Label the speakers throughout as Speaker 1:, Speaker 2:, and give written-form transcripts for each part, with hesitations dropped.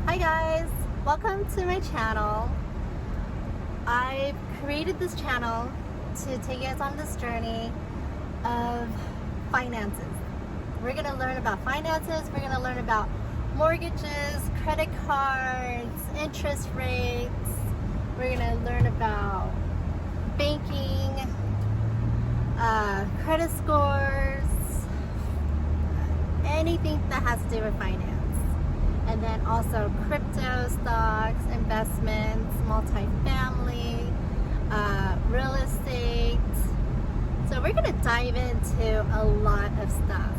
Speaker 1: Hi guys, welcome to my channel. I've created this channel to take you guys on this journey of finances. We're going to learn about finances, we're going to learn about mortgages, credit cards, interest rates, we're going to learn about banking, credit scores, anything that has to do with finance. And then also crypto, stocks, investments, multifamily, real estate. So we're going to dive into a lot of stuff.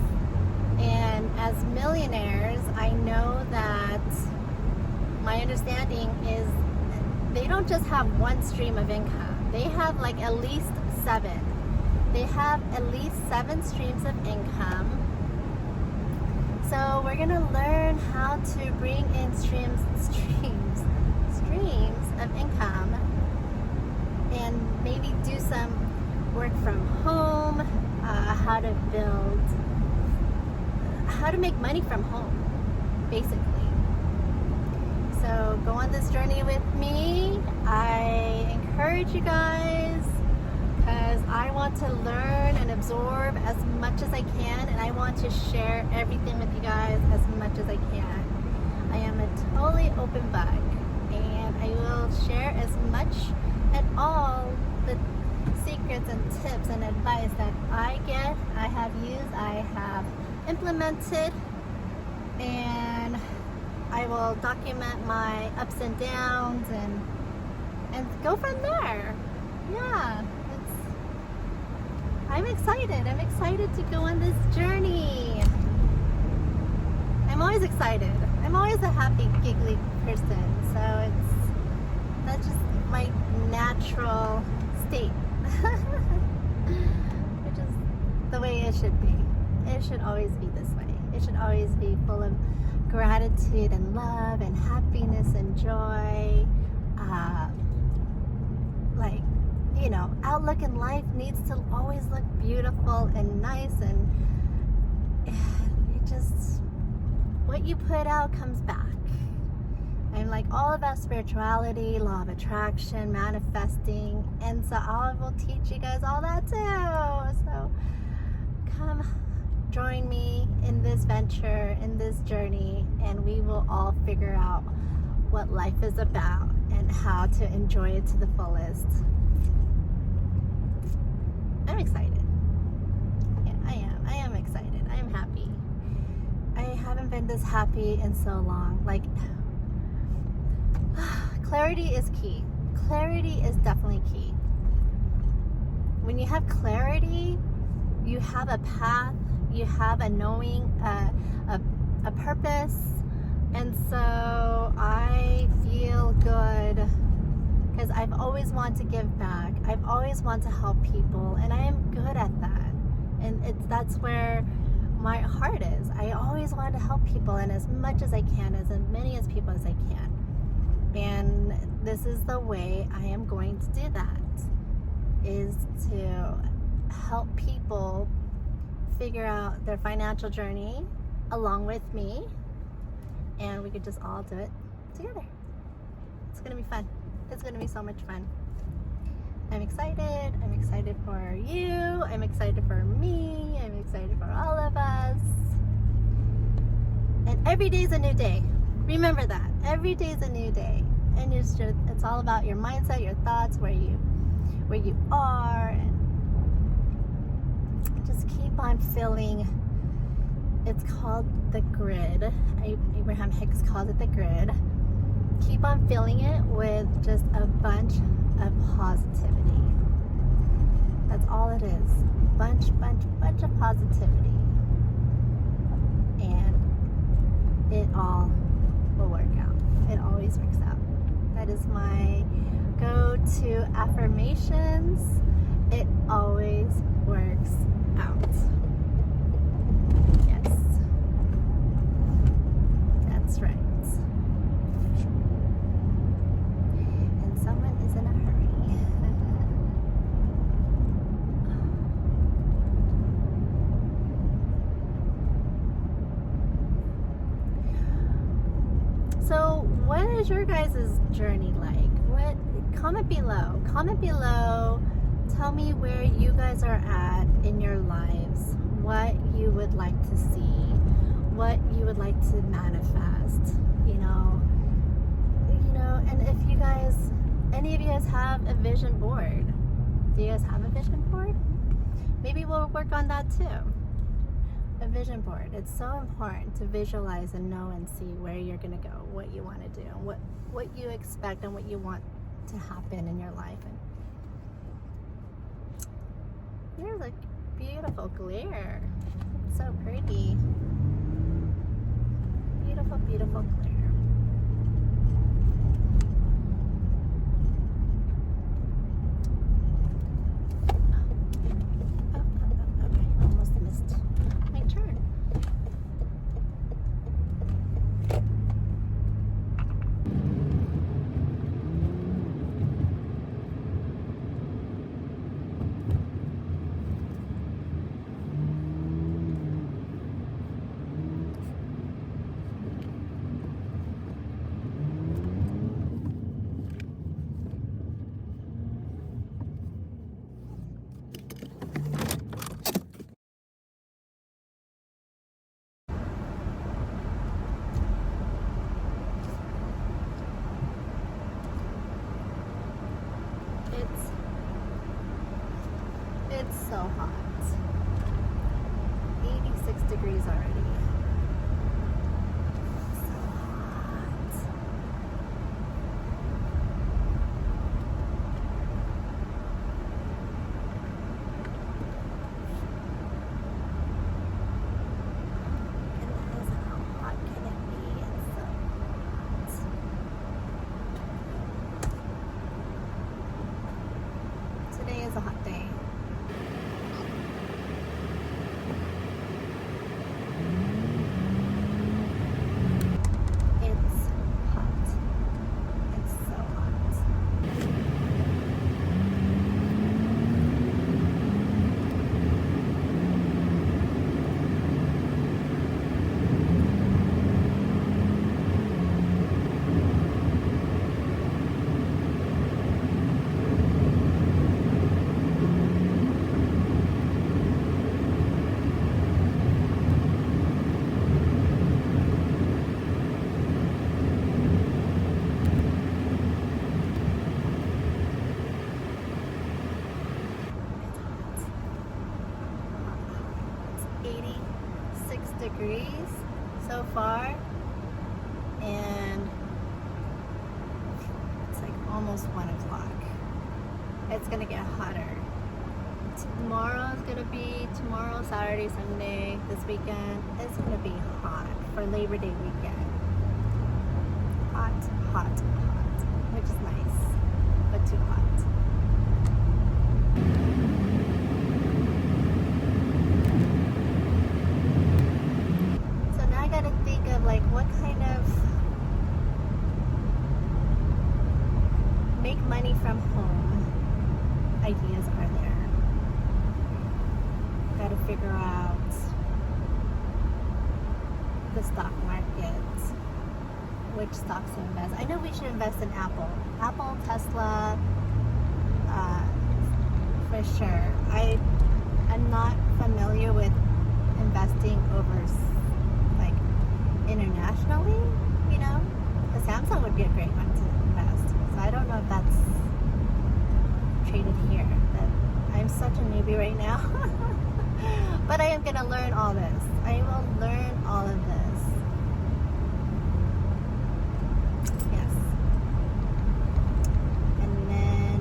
Speaker 1: And as millionaires, I know that my understanding is they don't just have one stream of income. They have like at least 7. They have at least 7 streams of income. So we're gonna learn how to bring in streams of income, and maybe do some work from home, how to make money from home, basically. So go on this journey with me. I encourage you guys, because I want to learn and absorb as much as I can, and I want to share everything with you guys as much as I can. I am a totally open book, and I will share as much and all the secrets and tips and advice that I get, I have used, I have implemented, and I will document my ups and downs and go from there. Yeah. I'm excited. I'm excited to go on this journey. I'm always excited. I'm always a happy, giggly person. So that's just my natural state. Which is the way it should be. It should always be this way. It should always be full of gratitude and love and happiness and joy. Outlook in life needs to always look beautiful and nice, and it just, what you put out comes back. I'm like all about spirituality, law of attraction, manifesting, and so I will teach you guys all that too. So come join me in this venture, in this journey, and we will all figure out what life is about and how to enjoy it to the fullest. I'm excited. Yeah, I am excited. I am happy. I haven't been this happy in so long. Like, clarity is key. Clarity is definitely key. When you have clarity, you have a path, you have a knowing, a purpose, and so I feel good. Because I've always wanted to give back. I've always wanted to help people, and I am good at that. And that's where my heart is. I always want to help people, and as much as I can, as many as people as I can. And this is the way I am going to do that, is to help people figure out their financial journey along with me, and we could just all do it together. It's gonna be fun. It's going to be so much fun. I'm excited. I'm excited for you. I'm excited for me. I'm excited for all of us. And every day is a new day. Remember that. Every day is a new day. And it's all about your mindset, your thoughts, where you are, and just keep on filling. It's called the grid. Abraham Hicks calls it the grid. Keep on filling it with just a bunch of positivity. That's all it is. Bunch of positivity. And it all will work out. It always works out. That is my go-to affirmations. It always works out. Yes. That's right. Someone is in a hurry. So So what is your guys' journey like? Comment below. Comment below. Tell me where you guys are at in your lives. What you would like to see. What you would like to manifest. And if you guys, any of you guys have a vision board. Do you guys have a vision board? Maybe we'll work on that too. A vision board. It's so important to visualize and know and see where you're going to go, what you want to do, what you expect and what you want to happen in your life. And there's a beautiful glare. It's so pretty. Beautiful, beautiful glare. It's so hot. 86 degrees already. So hot. Goodness, how hot can it be? It's so hot. Today is a hot day. Degrees so far, and it's like almost 1 o'clock. It's gonna get hotter. Tomorrow, Saturday, Sunday, this weekend, it's gonna be hot for Labor Day weekend. Hot, hot, hot, which is nice, but too hot. Like, what kind of make money from home ideas are there? Got to figure out the stock market, which stocks to invest. I know we should invest in Apple, Tesla, for sure. I'm not familiar with investing internationally, the Samsung would be a great one to invest. So I don't know if that's traded here. But I'm such a newbie right now. But I am going to learn all this. I will learn all of this. Yes. And then,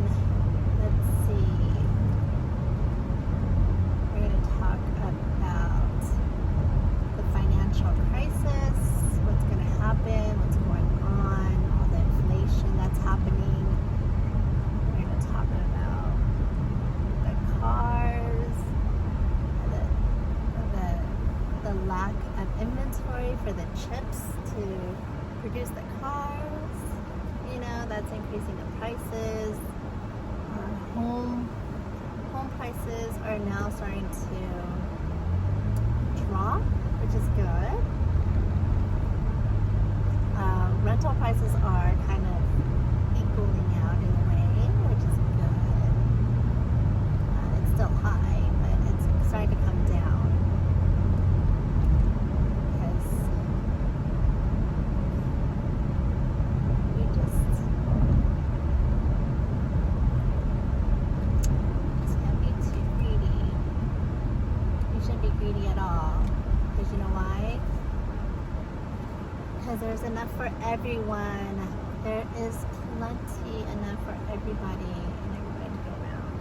Speaker 1: let's see. We're going to talk about the financial crisis, what's going to happen, what's going on, all the inflation that's happening. We're going to talk about the cars, the lack of inventory for the chips to produce the cars. That's increasing the prices. Home prices are now starting to drop, which is good. rental prices are kind of equaling out in a way, which is good. It's still high, but it's starting to come down. Because you just can't be too greedy. You shouldn't be greedy at all. Because you know why? Because there's enough for everyone. There is plenty enough for everybody and everybody to go around.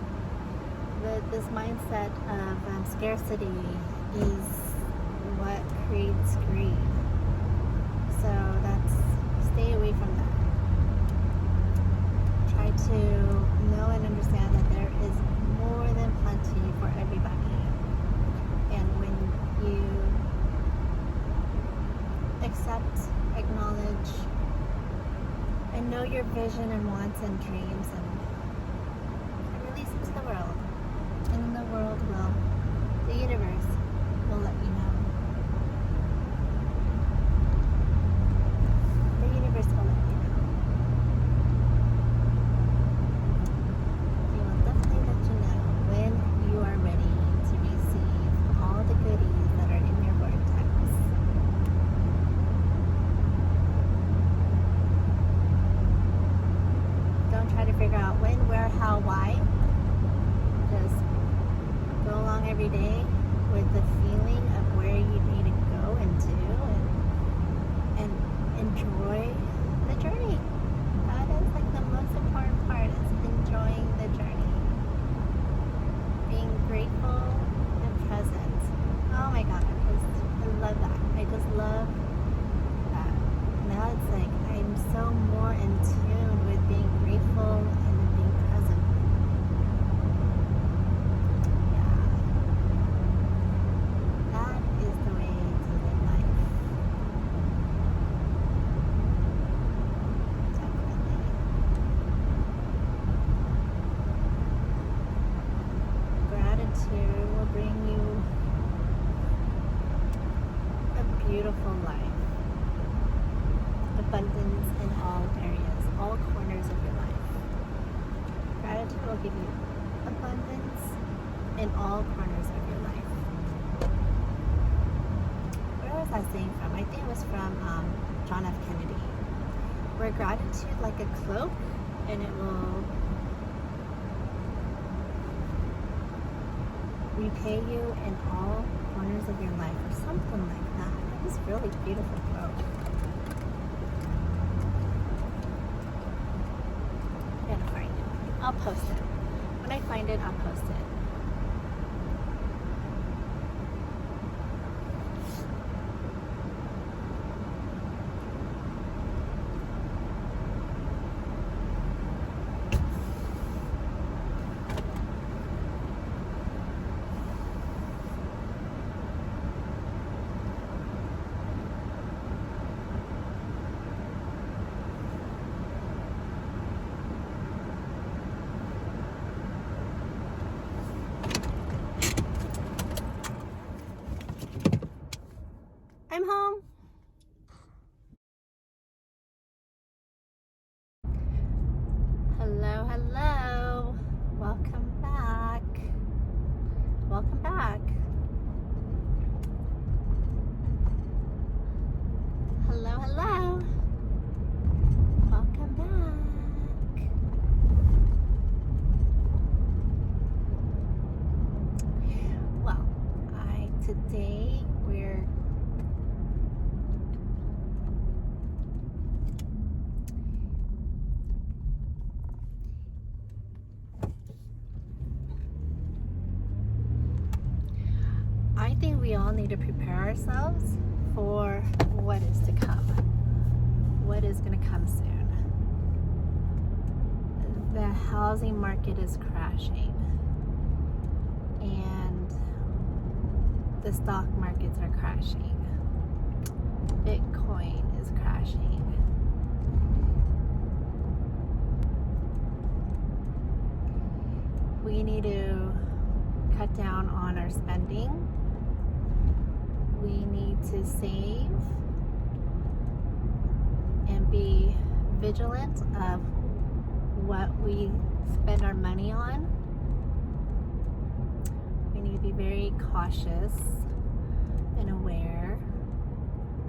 Speaker 1: This mindset of scarcity is what creates greed. So stay away from that. Try to know and understand that there is more than plenty for everybody. And when you accept, acknowledge, and know your vision and wants and dreams and release it to the world. And the world will, the universe will let you know. The universe will let you know. They will definitely let you know when you are ready to receive all the goodies that are in your vortex. Try to figure out when, where, how, why. Just go along every day with the feeling of where you need to go and do, and enjoy the journey. That is like the most important part, is enjoying the journey. Being grateful and present. Oh my God, I love that. I just love that. Now it's like I'm so more in tune with being grateful and being present. Yeah. That is the way to live life. Definitely. Gratitude will bring you a beautiful life. Abundance in all areas, all corners of your life. Gratitude will give you abundance in all corners of your life. Where was that saying from? I think it was from John F. Kennedy. Wear gratitude like a cloak, and it will repay you in all corners of your life, or something like that. It was really beautiful quote. I'll post it. When I find it, I'll post it. I'm home. Hello, hello. Welcome back. Welcome back. Hello, hello. Welcome back. Well, today we're I think we all need to prepare ourselves for what is to come. What is going to come soon. The housing market is crashing. And the stock markets are crashing. Bitcoin is crashing. We need to cut down on our spending. We need to save and be vigilant of what we spend our money on. We need to be very cautious and aware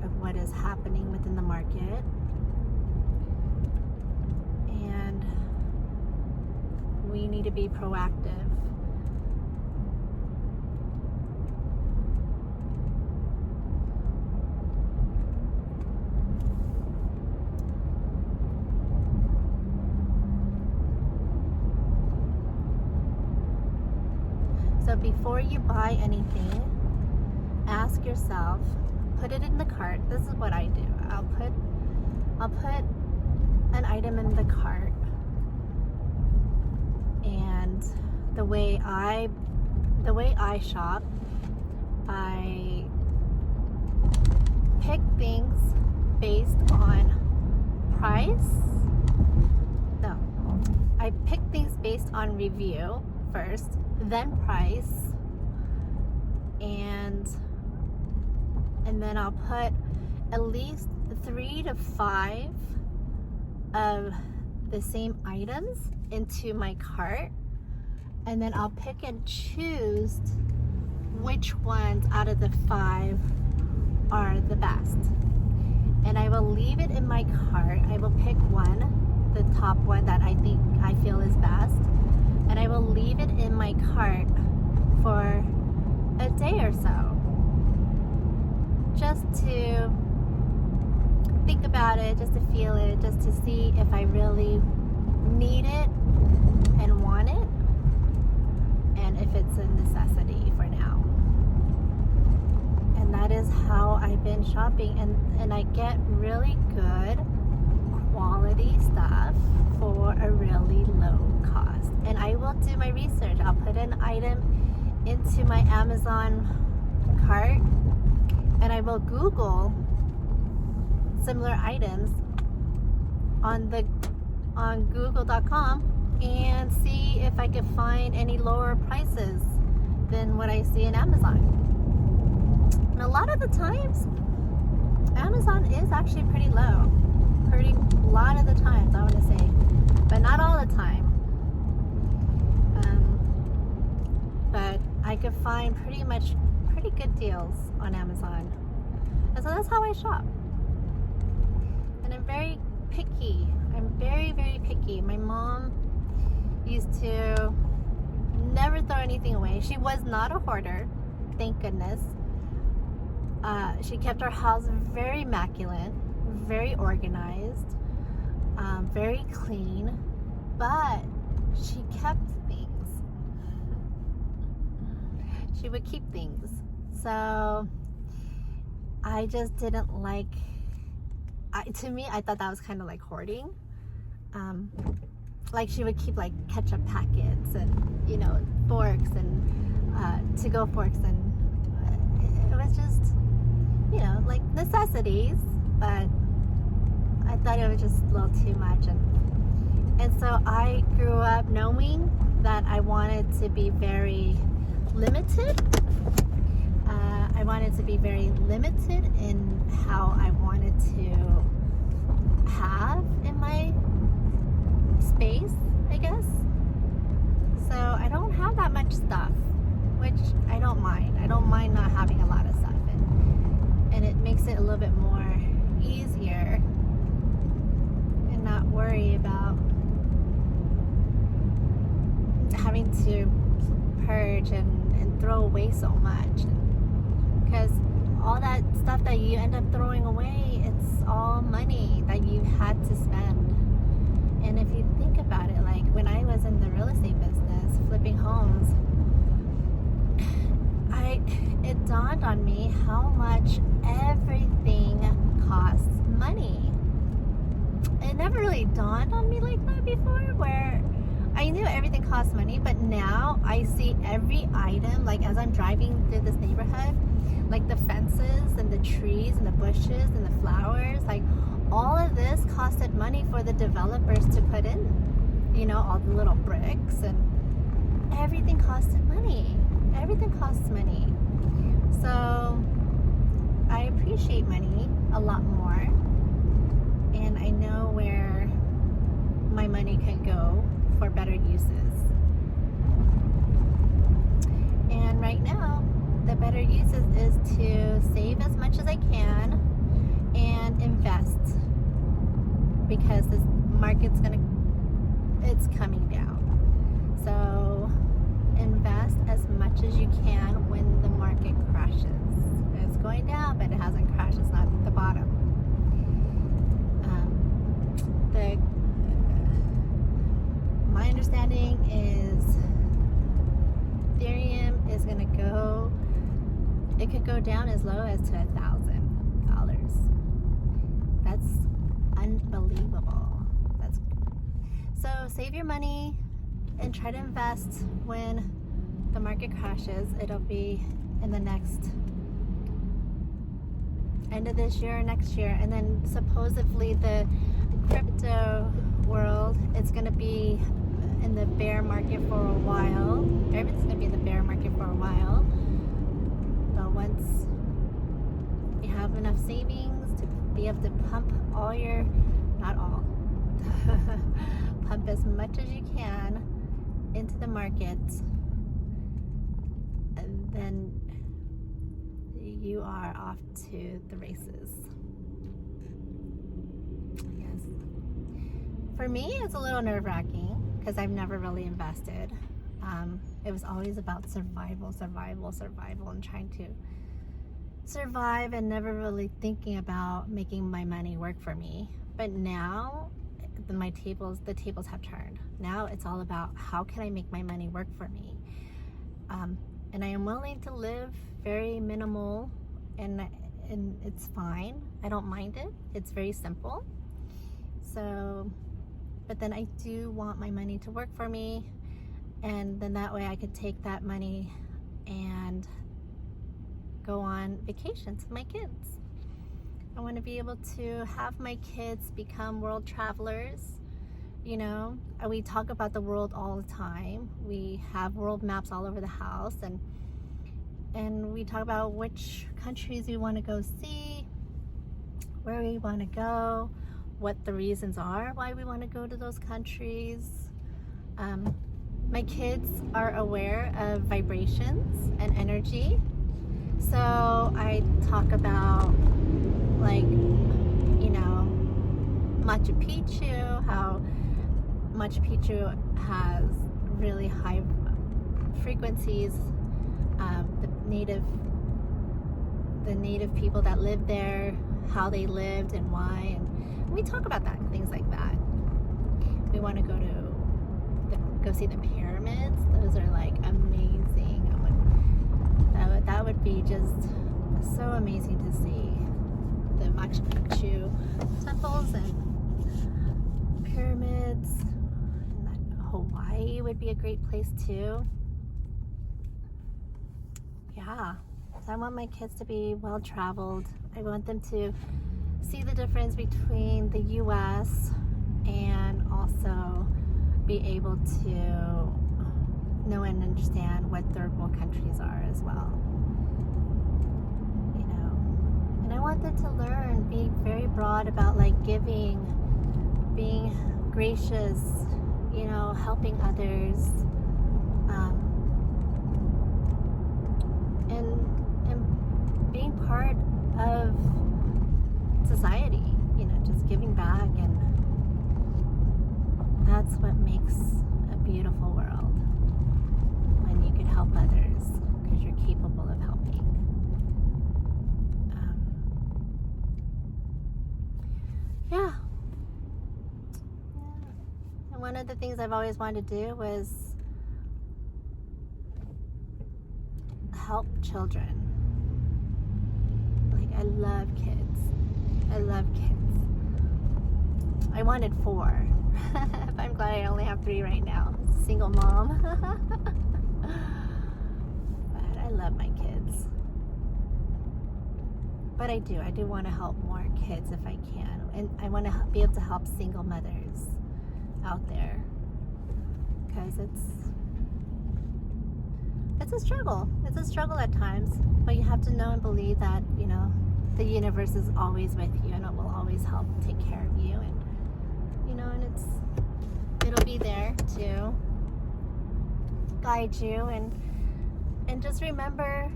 Speaker 1: of what is happening within the market. And we need to be proactive. So before you buy anything, ask yourself, put it in the cart. This is what I do. I'll put an item in the cart, and the way I shop, I pick things based on price. No, I pick things based on review first, then price, and then I'll put at least 3 to 5 of the same items into my cart, and then I'll pick and choose which ones out of the 5 are the best, and I will leave it in my cart. I will pick one, the top one that I feel is best, and I will leave it in my cart for a day or so, just to think about it, just to feel it, just to see if I really need it and want it, and if it's a necessity for now. And that is how I've been shopping, and I get really good quality stuff for a really low cost. And I will do my research. I'll put an item into my Amazon cart, and I will Google similar items on Google.com and see if I can find any lower prices than what I see in Amazon. And a lot of the times, Amazon is actually pretty low. A lot of the times, I want to say, but not all the time. But I could find pretty good deals on Amazon. And so that's how I shop. And I'm very picky. I'm very, very picky. My mom used to never throw anything away. She was not a hoarder, thank goodness. She kept our house very immaculate, very organized, very clean, but she kept things. She would keep things. So I just didn't like, to me, I thought that was kind of like hoarding. Like she would keep like ketchup packets and, you know, forks and to-go forks, and it was just, you know, like necessities, but I thought it was just a little too much. And so I grew up knowing that I wanted to be very limited. I wanted to be very limited in how I wanted to have in my space, I guess. So I don't have that much stuff, which I don't mind. I don't mind not having a lot of stuff, and it makes it a little bit more easier and not worry about having to purge and throw away so much, because all that stuff that you end up throwing away, it's all money that you had to spend. And if you think about it, like when I was in the real estate business flipping homes, it dawned on me how much everything costs money. It never really dawned on me like that before, where I knew everything costs money, but now I see every item, like as I'm driving through this neighborhood, like the fences and the trees and the bushes and the flowers, like all of this costed money for the developers to put in, you know, all the little bricks, and everything costed money. Everything costs money. So I appreciate money a lot more, and I know where my money can go for better uses. And right now, the better uses is to save as much as I can and invest, because this market's it's coming down. So invest as much as you can when the market crashes. It's going down, but it hasn't crashed. It's not at the bottom. My understanding is Ethereum is going to go, it could go down as low as to $1,000. That's unbelievable. So save your money and try to invest when the market crashes. It'll be in the next end of this year or next year. And then supposedly the crypto world is going to be in the bear market for a while. Everything's going to be in the bear market for a while. But once you have enough savings to be able to pump all your, not all, pump as much as you can into the market, and then you are off to the races. Yes. For me, it's a little nerve-wracking because I've never really invested. It was always about survival, and trying to survive and never really thinking about making my money work for me. But now the tables have turned. Now it's all about how can I make my money work for me. And I am willing to live very minimal, and it's fine. I don't mind it. It's very simple. So, but then I do want my money to work for me, and then that way I could take that money and go on vacations with my kids. I want to be able to have my kids become world travelers. You know, we talk about the world all the time. We have world maps all over the house, and we talk about which countries we want to go see, where we want to go, what the reasons are why we want to go to those countries. My kids are aware of vibrations and energy, so I talk about, like, you know, Machu Picchu, how Machu Picchu has really high frequencies, the native people that lived there, how they lived and why, and we talk about that, things like that. We want to go see the pyramids. Those are like amazing. That would be just so amazing to see the Machu Picchu temples and pyramids. And Hawaii would be a great place too. Yeah, so I want my kids to be well traveled. I want them to see the difference between the US and also be able to know and understand what third world countries are as well. You know, and I want them to learn, be very broad about like giving, being gracious, you know, helping others, and being part of society, you know, just giving back. And that's what makes a beautiful world, when you can help others because you're capable of helping. Yeah. And one of the things I've always wanted to do was help children. Like, I love kids. I wanted 4. But I'm glad I only have 3 right now. Single mom. But I love my kids. But I do want to help more kids if I can. And I want to be able to help single mothers out there. Because it's a struggle. It's a struggle at times. But you have to know and believe that, you know, the universe is always with you and it will always help take care of you. And here to guide you, and just remember,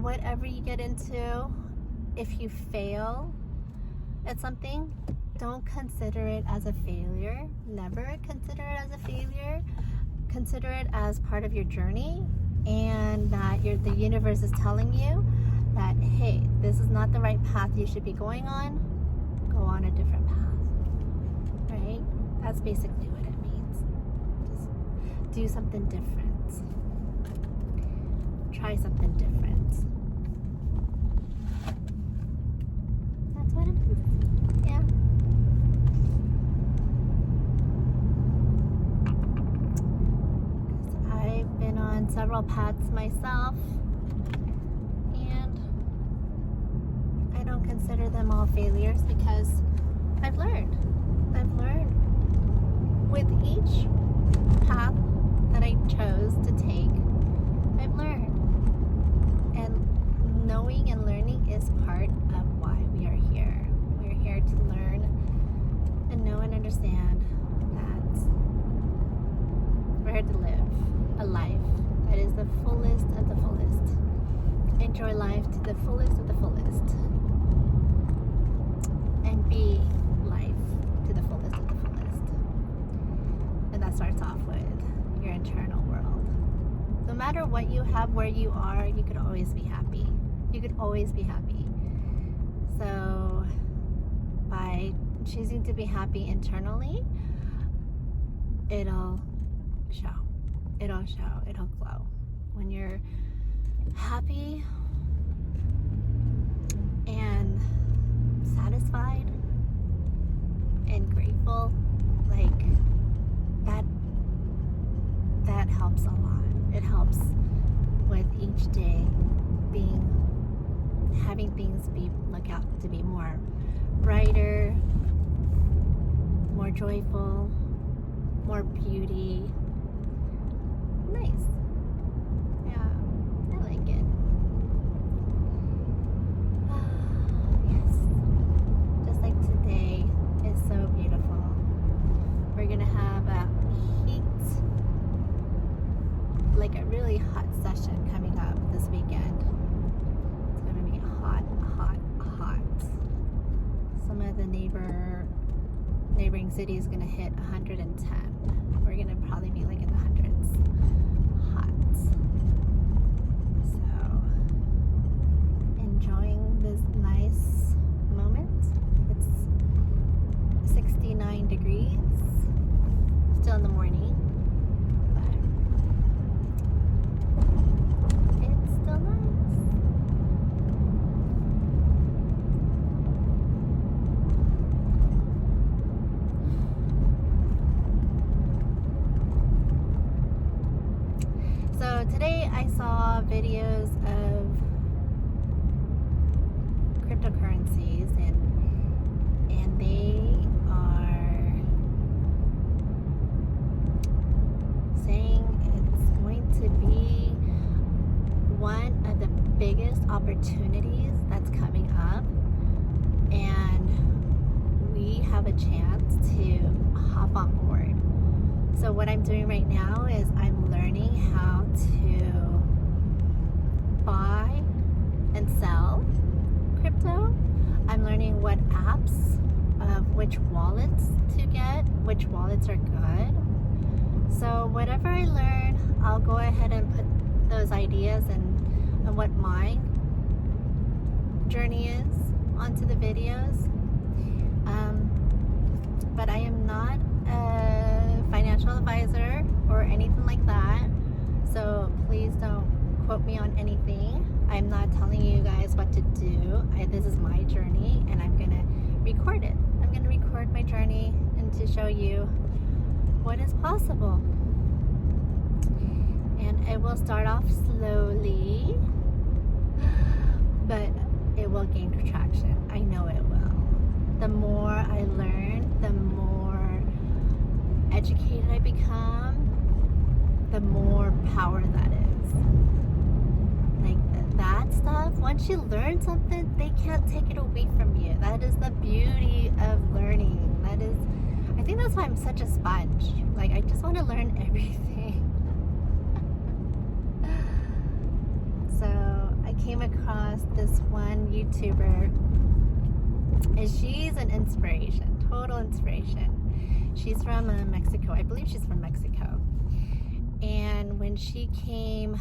Speaker 1: whatever you get into, if you fail at something, don't consider it as a failure. Never consider it as a failure. Consider it as part of your journey, and that the universe is telling you that, hey, this is not the right path you should be going on. Go on a different path, right? That's basically what it means. Just do something different. Try something different. That's what it is. Yeah. I've been on several paths myself, and I don't consider them all failures because I've learned. With each path that I chose to take, I've learned. And knowing and learning is part of why we are here. We're here to learn and know and understand that we're here to live a life that is the fullest of the fullest. Enjoy life to the fullest of the fullest. And be life to the fullest of the fullest. And that starts off with your internal world. No matter what you have, where you are, you could always be happy. You could always be happy. So by choosing to be happy internally, it'll show. It'll glow. When you're happy and satisfied and grateful, like that helps a lot. It helps with each day having things look out to be more brighter, more joyful, more beauty. Nice. Yeah, I like it. Yes. Just like today is so beautiful. We're gonna have a a really hot session coming up this weekend. It's gonna be hot. Some of the neighboring cities gonna hit 110. We're gonna probably be like in the hundreds. Hot. So enjoying this nice moment. It's 69 degrees. Still in the morning. So today I saw videos of cryptocurrencies and they are saying it's going to be one of the biggest opportunities that's coming up, and we have a chance to hop on board. So what I'm doing right now is I'm learning how to buy and sell crypto. I'm learning what apps, which wallets to get, which wallets are good. So whatever I learn, I'll go ahead and put those ideas and what my journey is onto the videos. But I am not a financial advisor or anything like that, so please don't quote me on anything. I'm not telling you guys what to do. This is my journey, and I'm gonna record it. I'm gonna record my journey and to show you what is possible. And it will start off slowly, but it will gain traction. I know it will. The more I learn, the more educated I become, the more power that is. Like that stuff, once you learn something, they can't take it away from you. That is the beauty of learning. I think that's why I'm such a sponge. Like, I just want to learn everything. So I came across this one YouTuber, and she's an inspiration, total inspiration. She's from Mexico. I believe she's from Mexico. And when she came,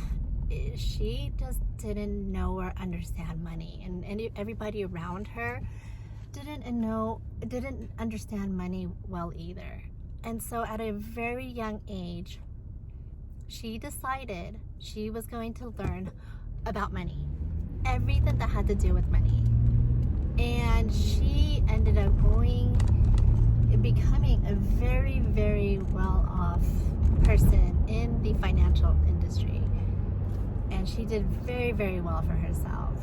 Speaker 1: she just didn't know or understand money, and everybody around her didn't understand money well either. And so at a very young age, she decided she was going to learn about money, everything that had to do with money. And she ended up becoming a very, very well-off person in the financial industry. And she did very, very well for herself.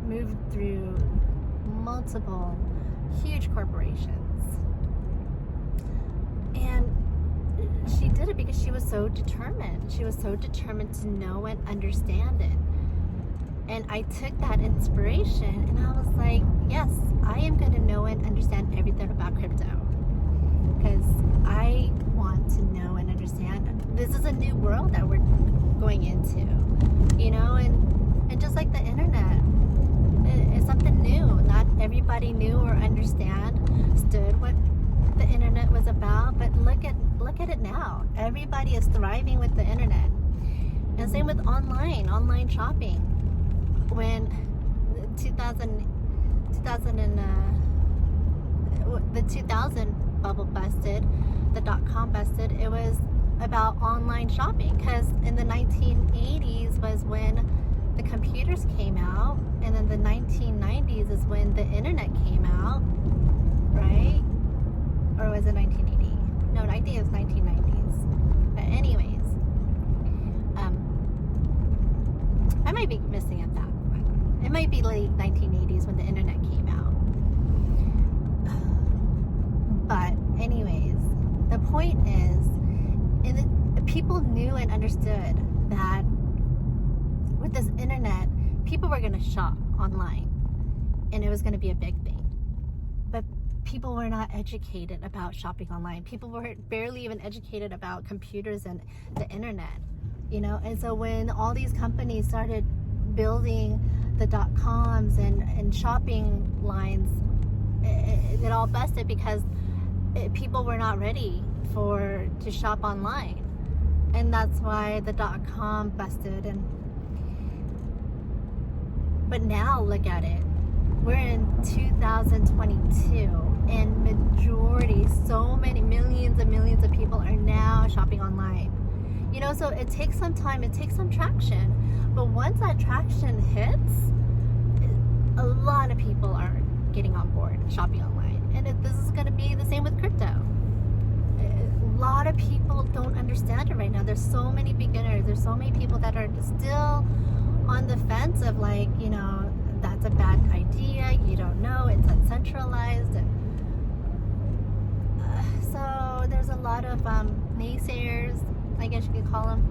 Speaker 1: Moved through multiple huge corporations. And she did it because she was so determined. She was so determined to know and understand it. And I took that inspiration and I was like, yes, I am going to know and understand everything about crypto. Because I want to know and understand. This is a new world that we're going into, you know, and just like the internet, it's something new. Not everybody knew or understood what the internet was about, but look at it now. Everybody is thriving with the internet. And same with online shopping. When the 2000 bubble busted, the .com busted, it was about online shopping, because in the 1980s was when the computers came out, and then the 1990s is when the internet came out, right? Or was it 1980? No, I think it was 1990s. But anyways, I might be missing at that. It might be late 1980s when the internet came out. But anyways, the point is, people knew and understood that with this internet, people were going to shop online, and it was going to be a big thing. But people were not educated about shopping online. People were barely even educated about computers and the internet, you know. And so when all these companies started building the .coms and shopping lines, it all busted because people were not ready to shop online. And that's why the .com busted. But now look at it. We're in 2022, and majority, so many millions and millions of people are now shopping online. You know, so it takes some time, it takes some traction. But once that traction hits, a lot of people are getting on board shopping online. And this is going to be the same with crypto. A lot of people don't understand it right now. There's so many beginners. There's so many people that are still on the fence of, like, you know, that's a bad idea. You don't know. It's uncentralized. And, so there's a lot of naysayers, I guess you could call them.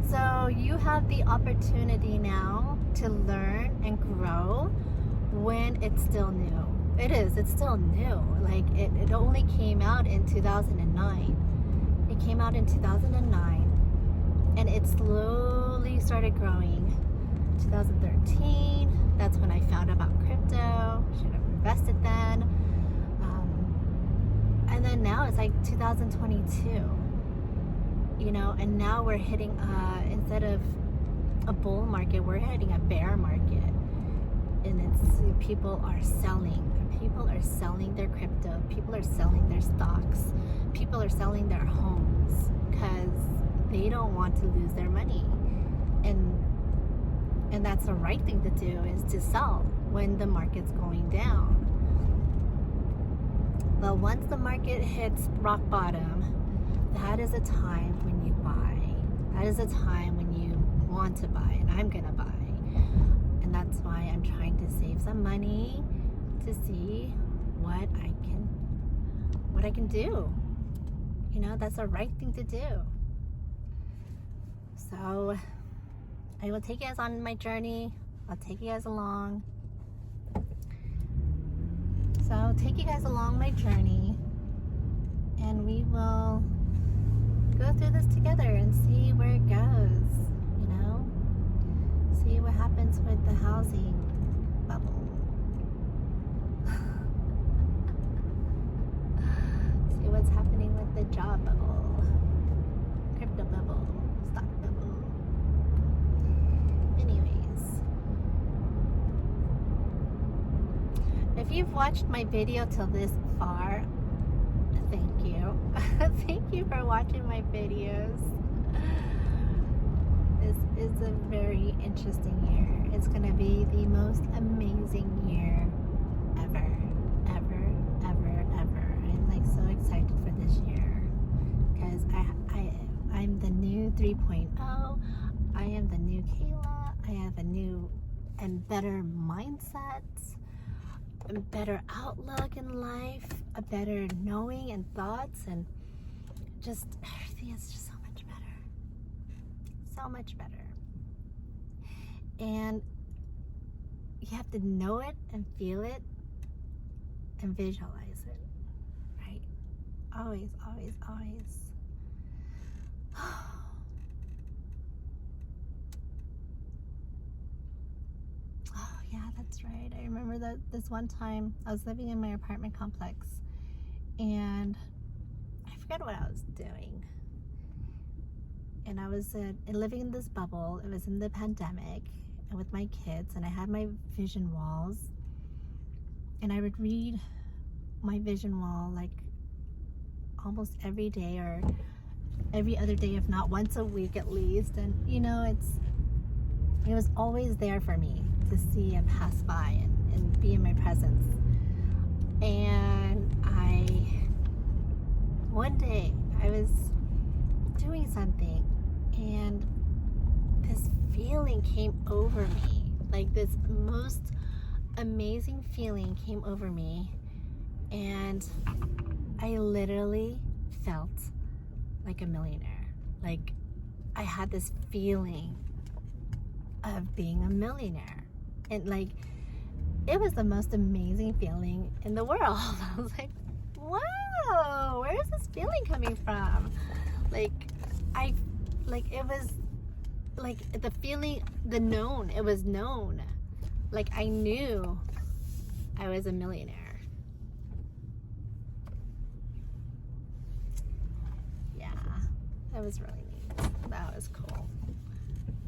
Speaker 1: So you have the opportunity now to learn and grow when it's still new. It's still new. Like, it only came out in 2009. It came out in 2009, and it slowly started growing. 2013, that's when I found about crypto. Should have invested then. And then now it's like 2022, you know, and now we're hitting, instead of a bull market, we're hitting a bear market. And people are selling their crypto, people are selling their stocks, people are selling their homes because they don't want to lose their money. And that's the right thing to do, is to sell when the market's going down. But once the market hits rock bottom, that is a time when you buy. That is a time when you want to buy, and I'm gonna buy. And that's why I'm trying to save some money to see what I can do. You know, that's the right thing to do. So I will take you guys on my journey. I'll take you guys along. So I'll take you guys along my journey, and we will go through this together and see where it goes, you know? See what happens with the housing bubble. See what's happening with the job bubble, crypto bubble, stock bubble. Anyways, if you've watched my video till this far, thank you. Thank you for watching my videos. This is a very interesting year. It's going to be the most amazing year ever, ever, ever, ever. I'm like so excited for this year because I'm the new 3.0. I am the new Kayla. I have a new and better mindset, a better outlook in life, a better knowing and thoughts, and just everything is just so much better. So much better. And you have to know it and feel it and visualize it, right? Always, always, always. Oh, yeah, that's right. I remember that this one time I was living in my apartment complex and I forgot what I was doing. And I was living in this bubble. It was in the pandemic and with my kids, and I had my vision walls, and I would read my vision wall like almost every day or every other day, if not once a week at least. And you know, it was always there for me to see and pass by and be in my presence. And one day I was doing something and this feeling came over me, like this most amazing feeling came over me, and I literally felt like a millionaire. Like I had this feeling of being a millionaire, and like it was the most amazing feeling in the world. I was like, wow, where is this feeling coming from? It was like the feeling, the known, it was known. Like I knew I was a millionaire. Yeah, that was really neat. That was cool.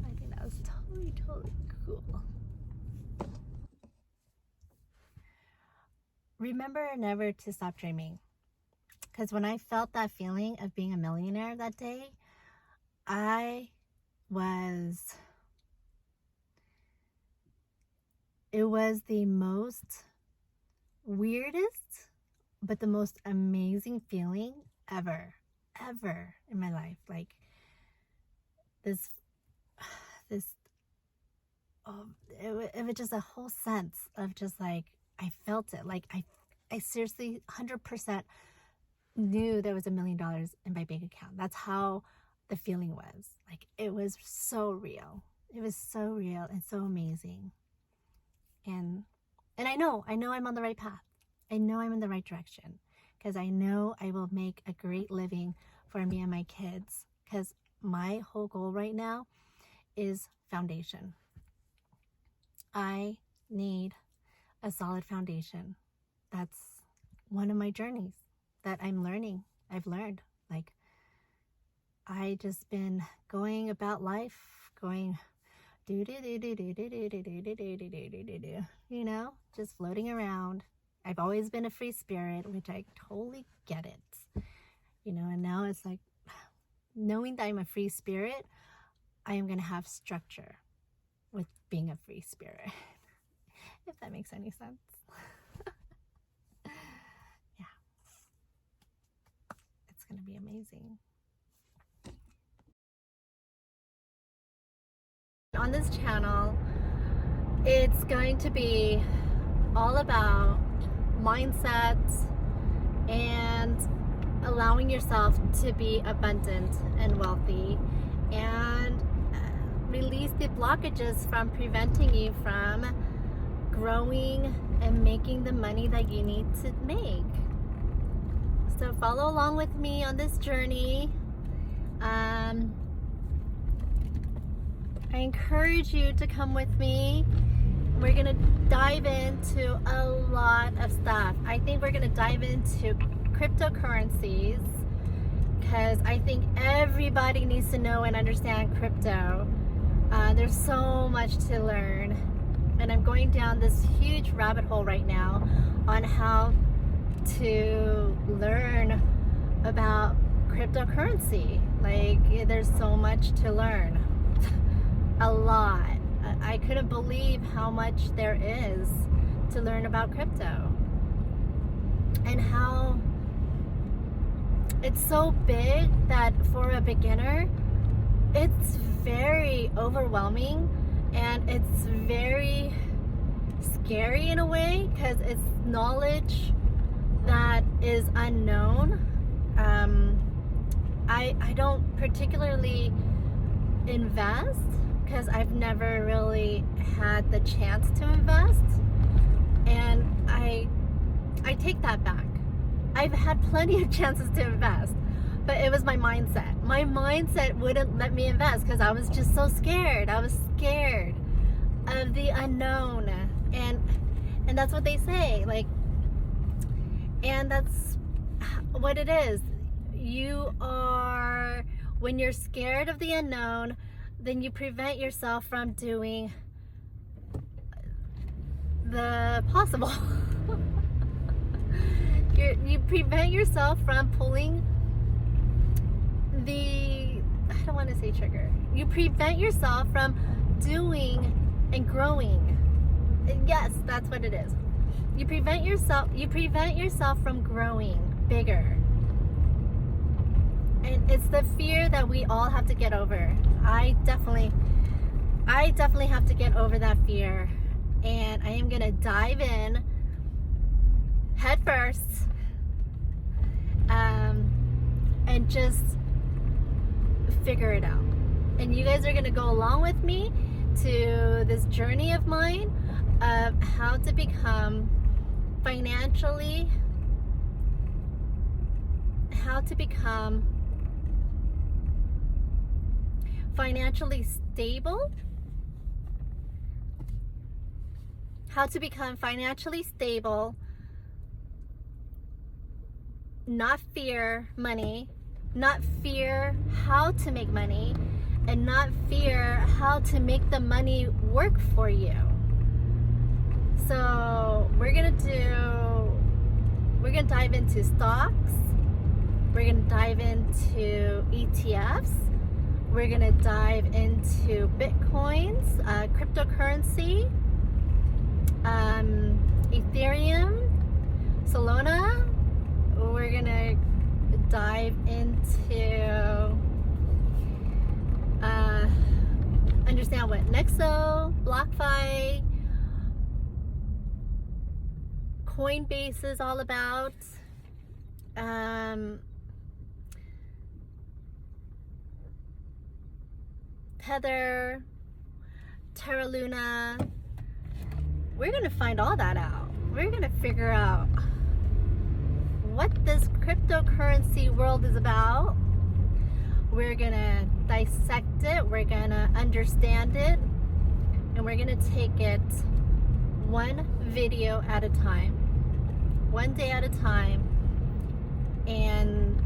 Speaker 1: I think that was totally cool. Remember never to stop dreaming. Because when I felt that feeling of being a millionaire that day, it was the most weirdest, but the most amazing feeling ever in my life. Like this, it was just a whole sense of just like, I felt it. Like I seriously 100% knew there was $1 million in my bank account. That's how the feeling was. Like it was so real. It was so real and so amazing. And I know I'm on the right path. I know I'm in the right direction, because I know I will make a great living for me and my kids, because my whole goal right now is foundation. I need a solid foundation. That's one of my journeys that I'm learning. I've learned, like, I just been going about life, going you know, just floating around. I've always been a free spirit, which I totally get it, you know, and now it's like, knowing that I'm a free spirit, I am going to have structure with being a free spirit, if that makes any sense. Yeah, it's going to be amazing. On this channel, it's going to be all about mindsets and allowing yourself to be abundant and wealthy, and release the blockages from preventing you from growing and making the money that you need to make. So follow along with me on this journey. I encourage you to come with me. We're gonna dive into a lot of stuff. I think we're gonna dive into cryptocurrencies, because I think everybody needs to know and understand crypto. There's so much to learn, and I'm going down this huge rabbit hole right now on how to learn about cryptocurrency. Like, there's so much to learn. A lot. I couldn't believe how much there is to learn about crypto, and how it's so big that for a beginner it's very overwhelming, and it's very scary in a way, because it's knowledge that is unknown. I don't particularly invest, because I've never really had the chance to invest, and I take that back. I've had plenty of chances to invest, but it was my mindset. My mindset wouldn't let me invest, because I was just so scared. I was scared of the unknown, and that's what they say, like, and that's what it is. You are, when you're scared of the unknown, then you prevent yourself from doing the possible. You prevent yourself from pulling the, I don't want to say trigger. You prevent yourself from doing and growing. Yes, that's what it is. You prevent yourself from growing bigger. And it's the fear that we all have to get over. I definitely have to get over that fear, and I am gonna dive in head first, and just figure it out. And you guys are gonna go along with me to this journey of mine of how to become financially stable, how to become financially stable, not fear money, not fear how to make money, and not fear how to make the money work for you. So we're gonna dive into stocks, we're gonna dive into ETFs, we're gonna dive into Bitcoins, cryptocurrency, Ethereum, Solana. We're gonna dive into understand what Nexo, BlockFi, Coinbase is all about. Tether, Terra Luna. We're gonna find all that out. We're gonna figure out what this cryptocurrency world is about. We're gonna dissect it, we're gonna understand it, and we're gonna take it one video at a time, one day at a time, and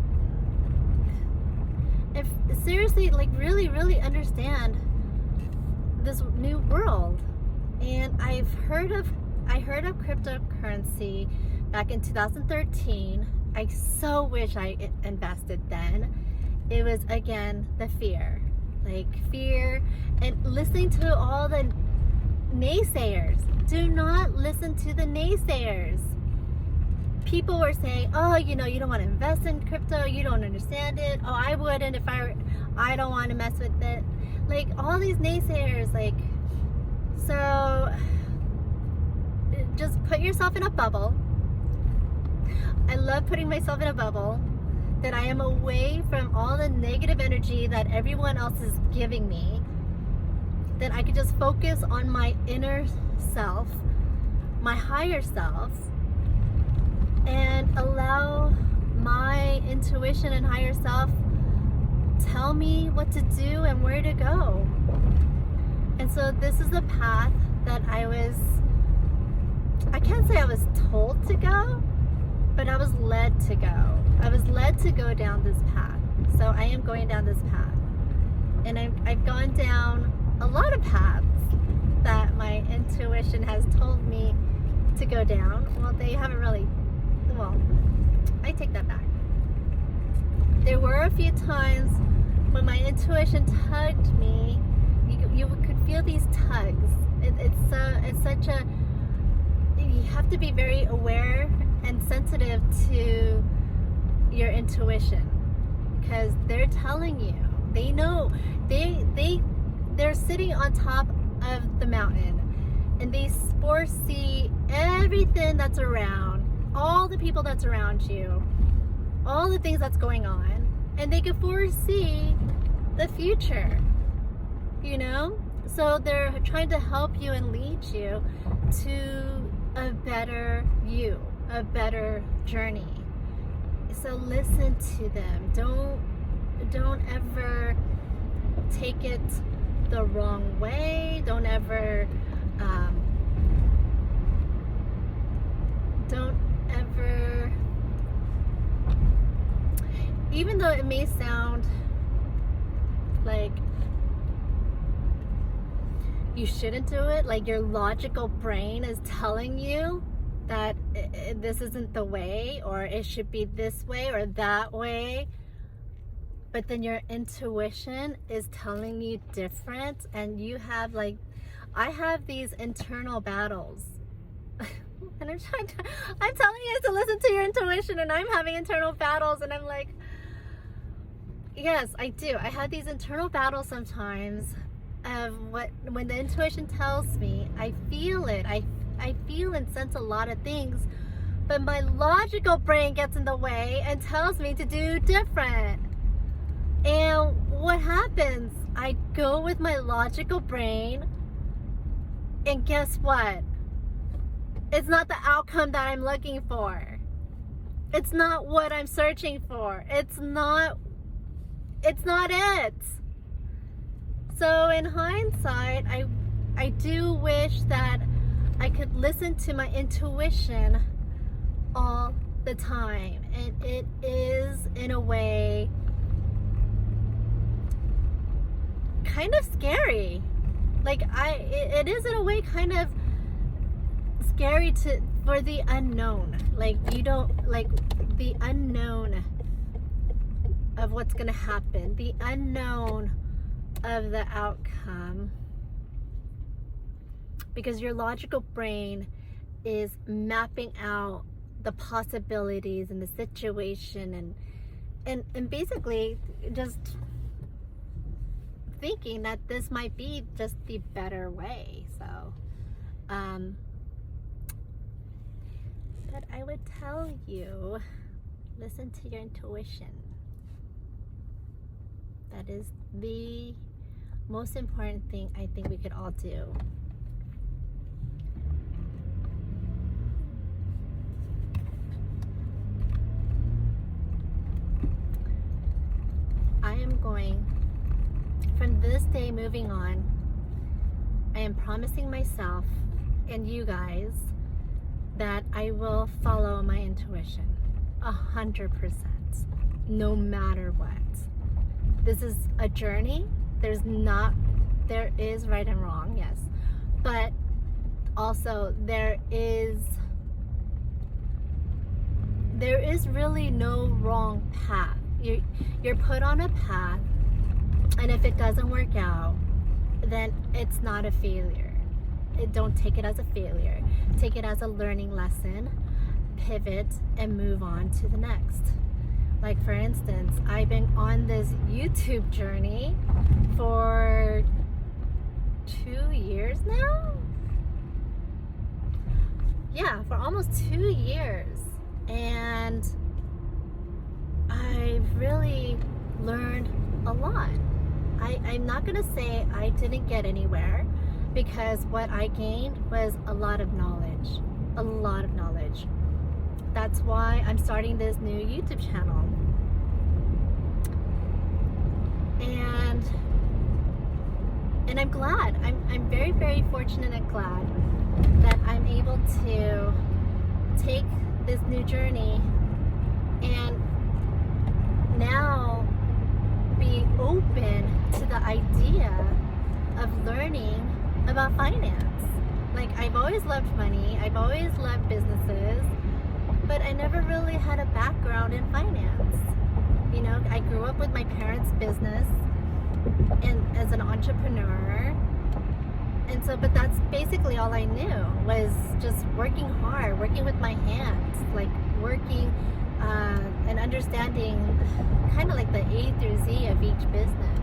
Speaker 1: if seriously, like, really understand this new world. And I heard of cryptocurrency back in 2013. I so wish I invested then. It was, again, the fear, and listening to all the naysayers. Do not listen to the naysayers. People were saying, oh, you don't want to invest in crypto, you don't understand it. Oh, I wouldn't if I don't want to mess with it. Like, all these naysayers, like, so just put yourself in a bubble. I love putting myself in a bubble, that I am away from all the negative energy that everyone else is giving me, that I could just focus on my inner self, my higher self and allow my intuition and higher self tell me what to do and where to go. And so this is the path that I can't say I was told to go, but I was led to go. I was led to go down this path. So I am going down this path. And I've gone down a lot of paths that my intuition has told me to go down. Well, they haven't really, well, I take that back. There were a few times when my intuition tugged me. You could feel these tugs. It's such a, you have to be very aware and sensitive to your intuition, because they're telling you, they know, they're sitting on top of the mountain and they foresee everything that's around, all the people that's around you, all the things that's going on, and they can foresee the future, you know? So they're trying to help you and lead you to a better you, a better journey. So listen to them. Don't ever take it the wrong way. Don't ever even though it may sound like you shouldn't do it, like your logical brain is telling you that this isn't the way, or it should be this way or that way, but then your intuition is telling you different, and you have like, I have these internal battles. And I'm telling you to listen to your intuition, and I'm having internal battles, and I'm like, yes, I do. I have these internal battles sometimes of when the intuition tells me, I feel it. I feel and sense a lot of things, but my logical brain gets in the way and tells me to do different. And what happens? I go with my logical brain, and guess what? It's not the outcome that I'm looking for. It's not what I'm searching for. It's not it. So in hindsight, I do wish that I could listen to my intuition all the time. And it is, in a way, kind of scary. Like it is in a way kind of scary for the unknown. Like you don't, like the unknown of what's gonna happen, the unknown of the outcome, because your logical brain is mapping out the possibilities and the situation and basically just thinking that this might be just the better way. So but I would tell you, listen to your intuition. That is the most important thing I think we could all do. I am going, from this day moving on, I am promising myself and you guys that I will follow my intuition 100%, no matter what. This is a journey. There is right and wrong, yes, but also there is really no wrong path. You're put on a path, and if it doesn't work out, then it's not a failure. Don't take it as a failure. Take it as a learning lesson, pivot, and move on to the next. Like for instance, I've been on this YouTube journey for 2 years now? Yeah, for almost 2 years. And I've really learned a lot. I'm not gonna say I didn't get anywhere, because what I gained was a lot of knowledge. a lot of knowledge. That's why I'm starting this new YouTube channel. And I'm glad. I'm very, very fortunate and glad that I'm able to take this new journey and now be open to the idea of learning about finance. Like, I've always loved money, I've always loved businesses, but I never really had a background in finance. You know, I grew up with my parents' business and as an entrepreneur, and so, but that's basically all I knew, was just working hard, working with my hands, like working and understanding kind of like the A through Z of each business.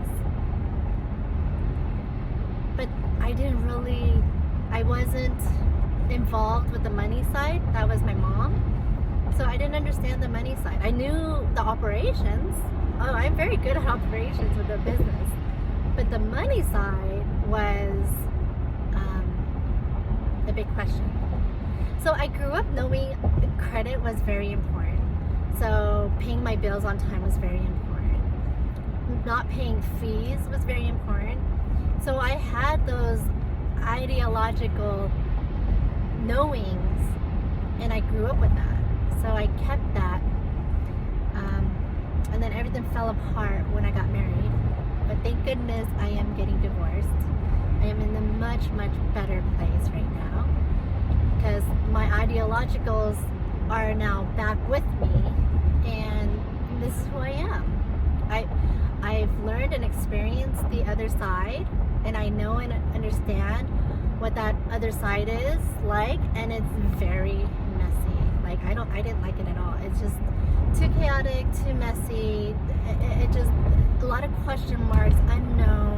Speaker 1: But I wasn't involved with the money side. That was my mom. So I didn't understand the money side. I knew the operations. Oh, I'm very good at operations with the business. But the money side was the big question. So I grew up knowing credit was very important. So paying my bills on time was very important. Not paying fees was very important. So I had those ideological knowings, and I grew up with that. So I kept that. And then everything fell apart when I got married. But thank goodness I am getting divorced. I am in a much, much better place right now, because my ideologicals are now back with me, and this is who I am. I've learned and experienced the other side, and I know and understand what that other side is like, and it's very messy. Like, I didn't like it at all. It's just too chaotic, too messy. It just, a lot of question marks, unknown,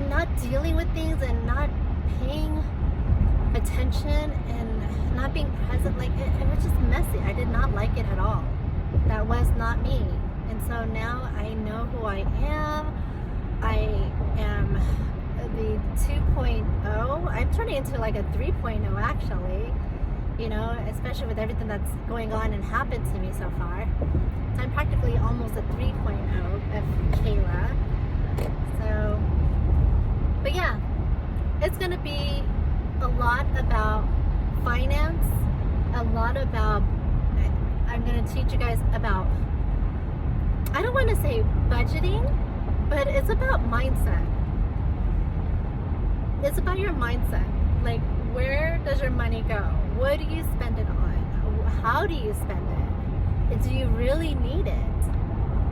Speaker 1: not dealing with things and not paying attention and not being present. Like, it was just messy. I did not like it at all. That was not me. And so now I know who I am. I am the 2.0. I'm turning into like a 3.0 actually, you know, especially with everything that's going on and happened to me so far. So I'm practically almost a 3.0 of Kayla. So, but yeah, it's going to be a lot about finance, a lot about, I'm going to teach you guys about, I don't want to say budgeting, but it's about mindset. It's about your mindset. Like, where does your money go? What do you spend it on? How do you spend it? Do you really need it?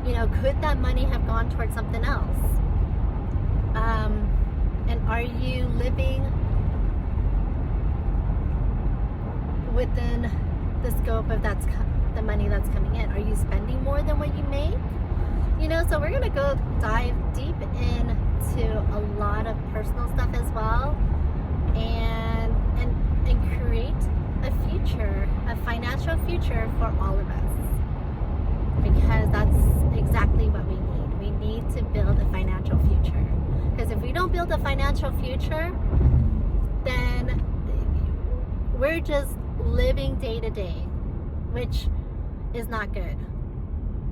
Speaker 1: You know, could that money have gone towards something else? And are you living within the scope of the money that's coming in? Are you spending more than what you make? You know, so we're gonna go dive deep into a lot of personal stuff as well, and create a future, a financial future for all of us, because that's exactly what we need. We need to build a financial future, because if we don't build a financial future, then we're just living day to day, which is not good.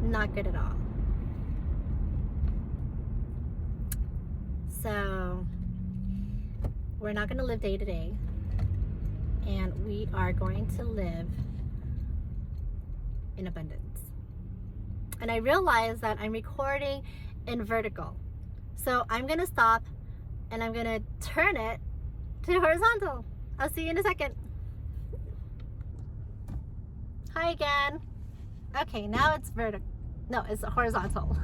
Speaker 1: Not good at all. So we're not going to live day to day, and we are going to live in abundance. And I realize that I'm recording in vertical, so I'm going to stop and I'm going to turn it to horizontal. I'll see you in a second. Hi again. Okay, now it's vertical. No, it's horizontal.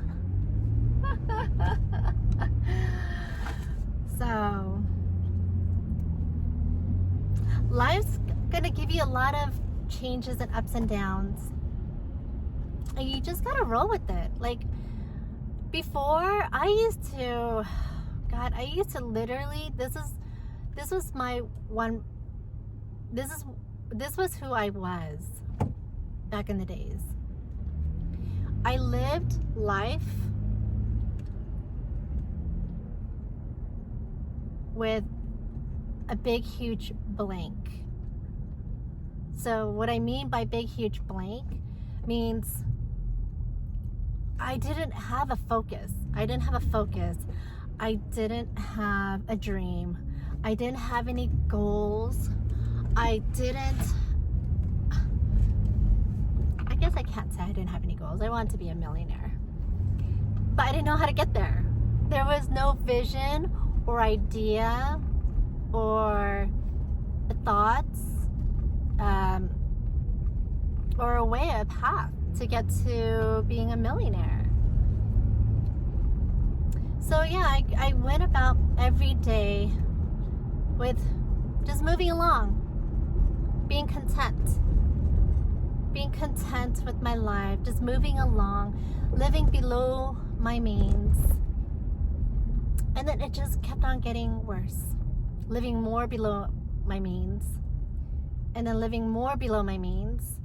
Speaker 1: So, life's gonna give you a lot of changes and ups and downs, and you just gotta roll with it. Like, before, I used to literally, this was who I was back in the days. I lived life with a big, huge blank. So what I mean by big, huge blank means I didn't have a focus. I didn't have a dream. I didn't have any goals. I guess I can't say I didn't have any goals. I wanted to be a millionaire. But I didn't know how to get there. There was no vision or idea or thoughts or a way, a path to get to being a millionaire. So yeah, I went about every day with just moving along, being content with my life, just moving along, living below my means. And then it just kept on getting worse, living more below my means, and then living more below my means,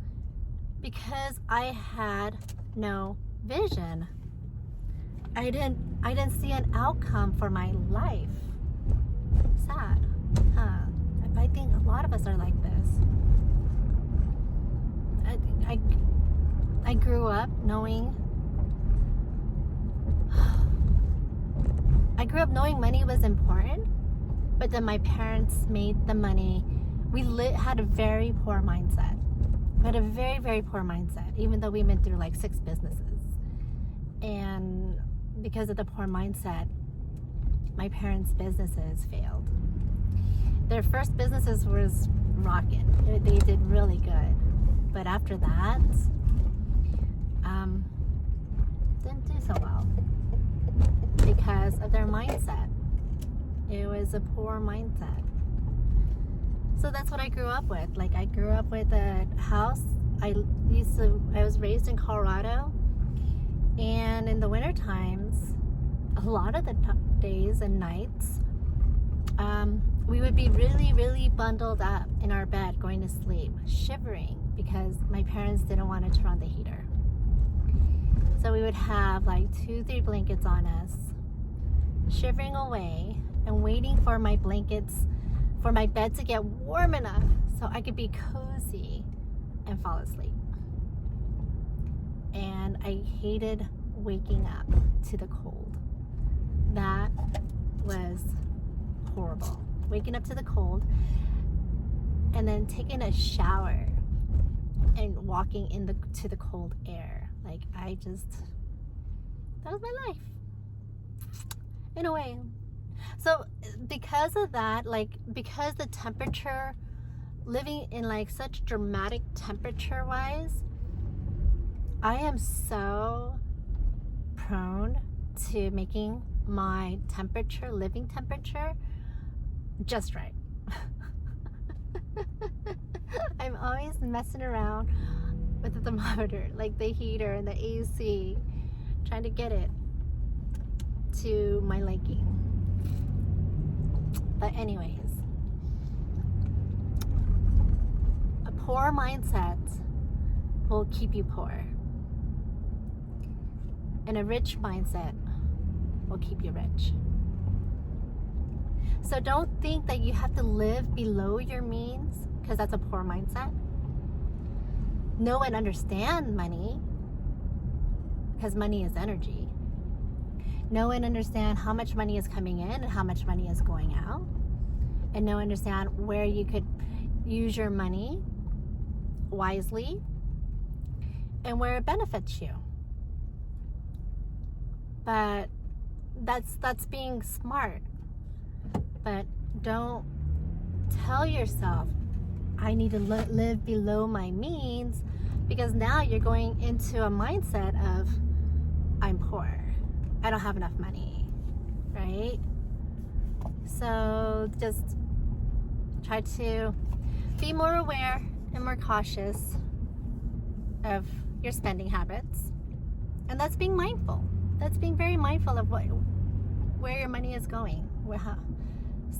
Speaker 1: because I had no vision. I didn't see an outcome for my life. Sad, huh? I think a lot of us are like this. I grew up knowing money was important, but then my parents made the money. We had a very poor mindset. We had a very, very poor mindset, even though we went through like 6 businesses. And because of the poor mindset, my parents' businesses failed. Their first businesses was rocking. They did really good. But after that, didn't do so well because of their mindset. It was a poor mindset. So that's what I grew up with. Like, I grew up with a house. I was raised in Colorado, and in the winter times, a lot of the days and nights, we would be really, really bundled up in our bed going to sleep, shivering, because my parents didn't want to turn on the heater. So we would have like 2-3 blankets on us, shivering away and waiting for my bed to get warm enough so I could be cozy and fall asleep. And I hated waking up to the cold. That was horrible. Waking up to the cold and then taking a shower and walking to the cold air. Like, that was my life in a way. So because of that, because the temperature, living in like such dramatic temperature wise, I am so prone to making my living temperature just right. I'm always messing around with the thermometer, like the heater and the AC, trying to get it to my liking. But anyways, a poor mindset will keep you poor, and a rich mindset will keep you rich. So don't think that you have to live below your means, because that's a poor mindset. Know and understand money, because money is energy. Know and understand how much money is coming in and how much money is going out. And know and understand where you could use your money wisely and where it benefits you. But that's being smart. But don't tell yourself, I need to live below my means, because now you're going into a mindset of, I'm poor, I don't have enough money, right? So just try to be more aware and more cautious of your spending habits. And that's being mindful. That's being very mindful of where your money is going.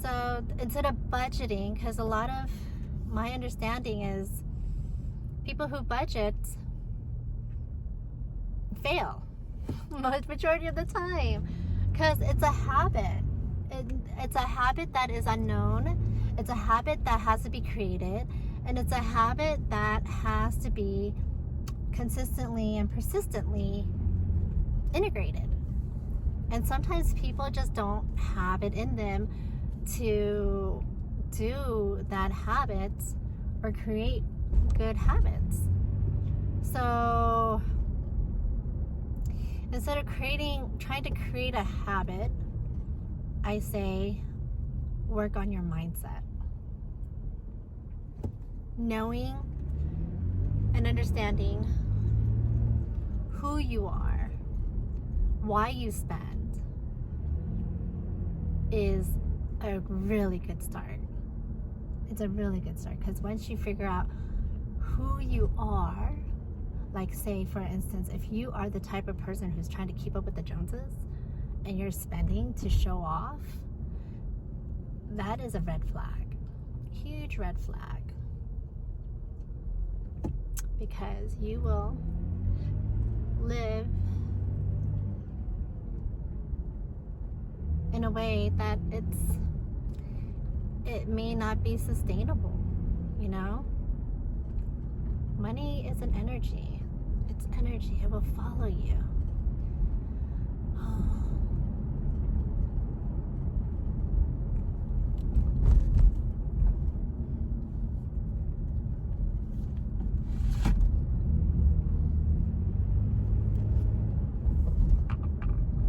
Speaker 1: So instead of budgeting, because a lot of my understanding is people who budget fail majority of the time, because it's a habit. It's a habit that is unknown. It's a habit that has to be created, and it's a habit that has to be consistently and persistently integrated. And sometimes people just don't have it in them to do that habit or create good habits. So instead of trying to create a habit, I say work on your mindset. Knowing and understanding who you are, why you spend, is a really good start. It's a really good start, because once you figure out who you are, like say for instance, if you are the type of person who's trying to keep up with the Joneses and you're spending to show off, that is a red flag. Huge red flag. Because you will live in a way that it may not be sustainable, you know? Money is an energy. It's energy. It will follow you.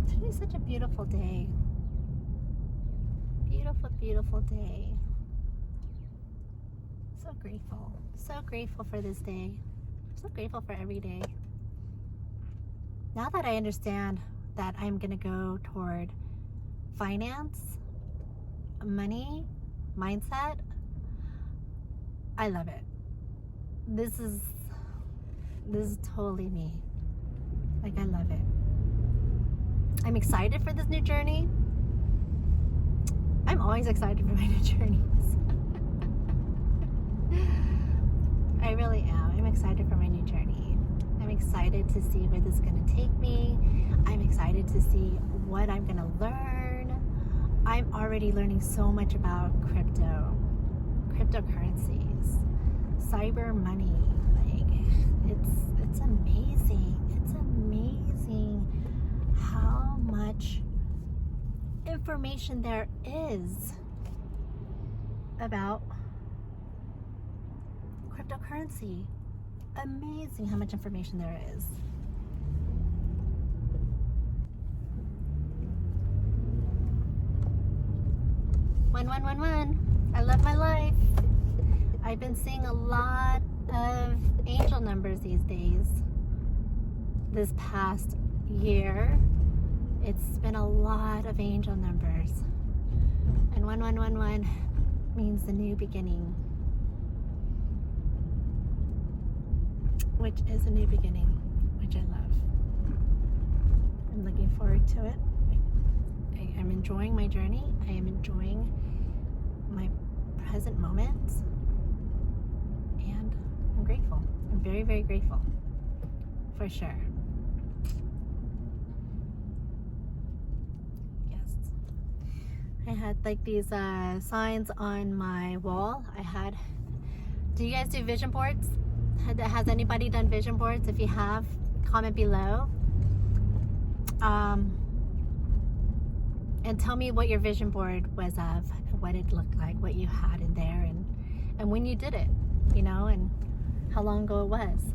Speaker 1: Today's such a beautiful day. Beautiful, beautiful day. So grateful. So grateful for this day. So grateful for every day. Now that I understand that I'm going to go toward finance, money, mindset, I love it. This is totally me. Like, I love it. I'm excited for this new journey. I'm always excited for my new journeys. I really am. I'm excited for my new journey. I'm excited to see where this is going to take me. I'm excited to see what I'm going to learn. I'm already learning so much about cryptocurrencies, cyber money. Like, it's amazing. It's amazing how much information there is about cryptocurrency. Amazing how much information there is. One. I love my life. I've been seeing a lot of angel numbers these days. This past year, it's been a lot of angel numbers. And 1111 means the new beginning, which is a new beginning, which I love. I'm looking forward to it. I'm enjoying my journey. I am enjoying my present moments. And I'm grateful. I'm very, very grateful. For sure. Yes. I had like these signs on my wall. Do you guys do vision boards? Has anybody done vision boards? If you have, comment below. And tell me what your vision board was of, what it looked like, what you had in there, and when you did it, you know, and how long ago it was.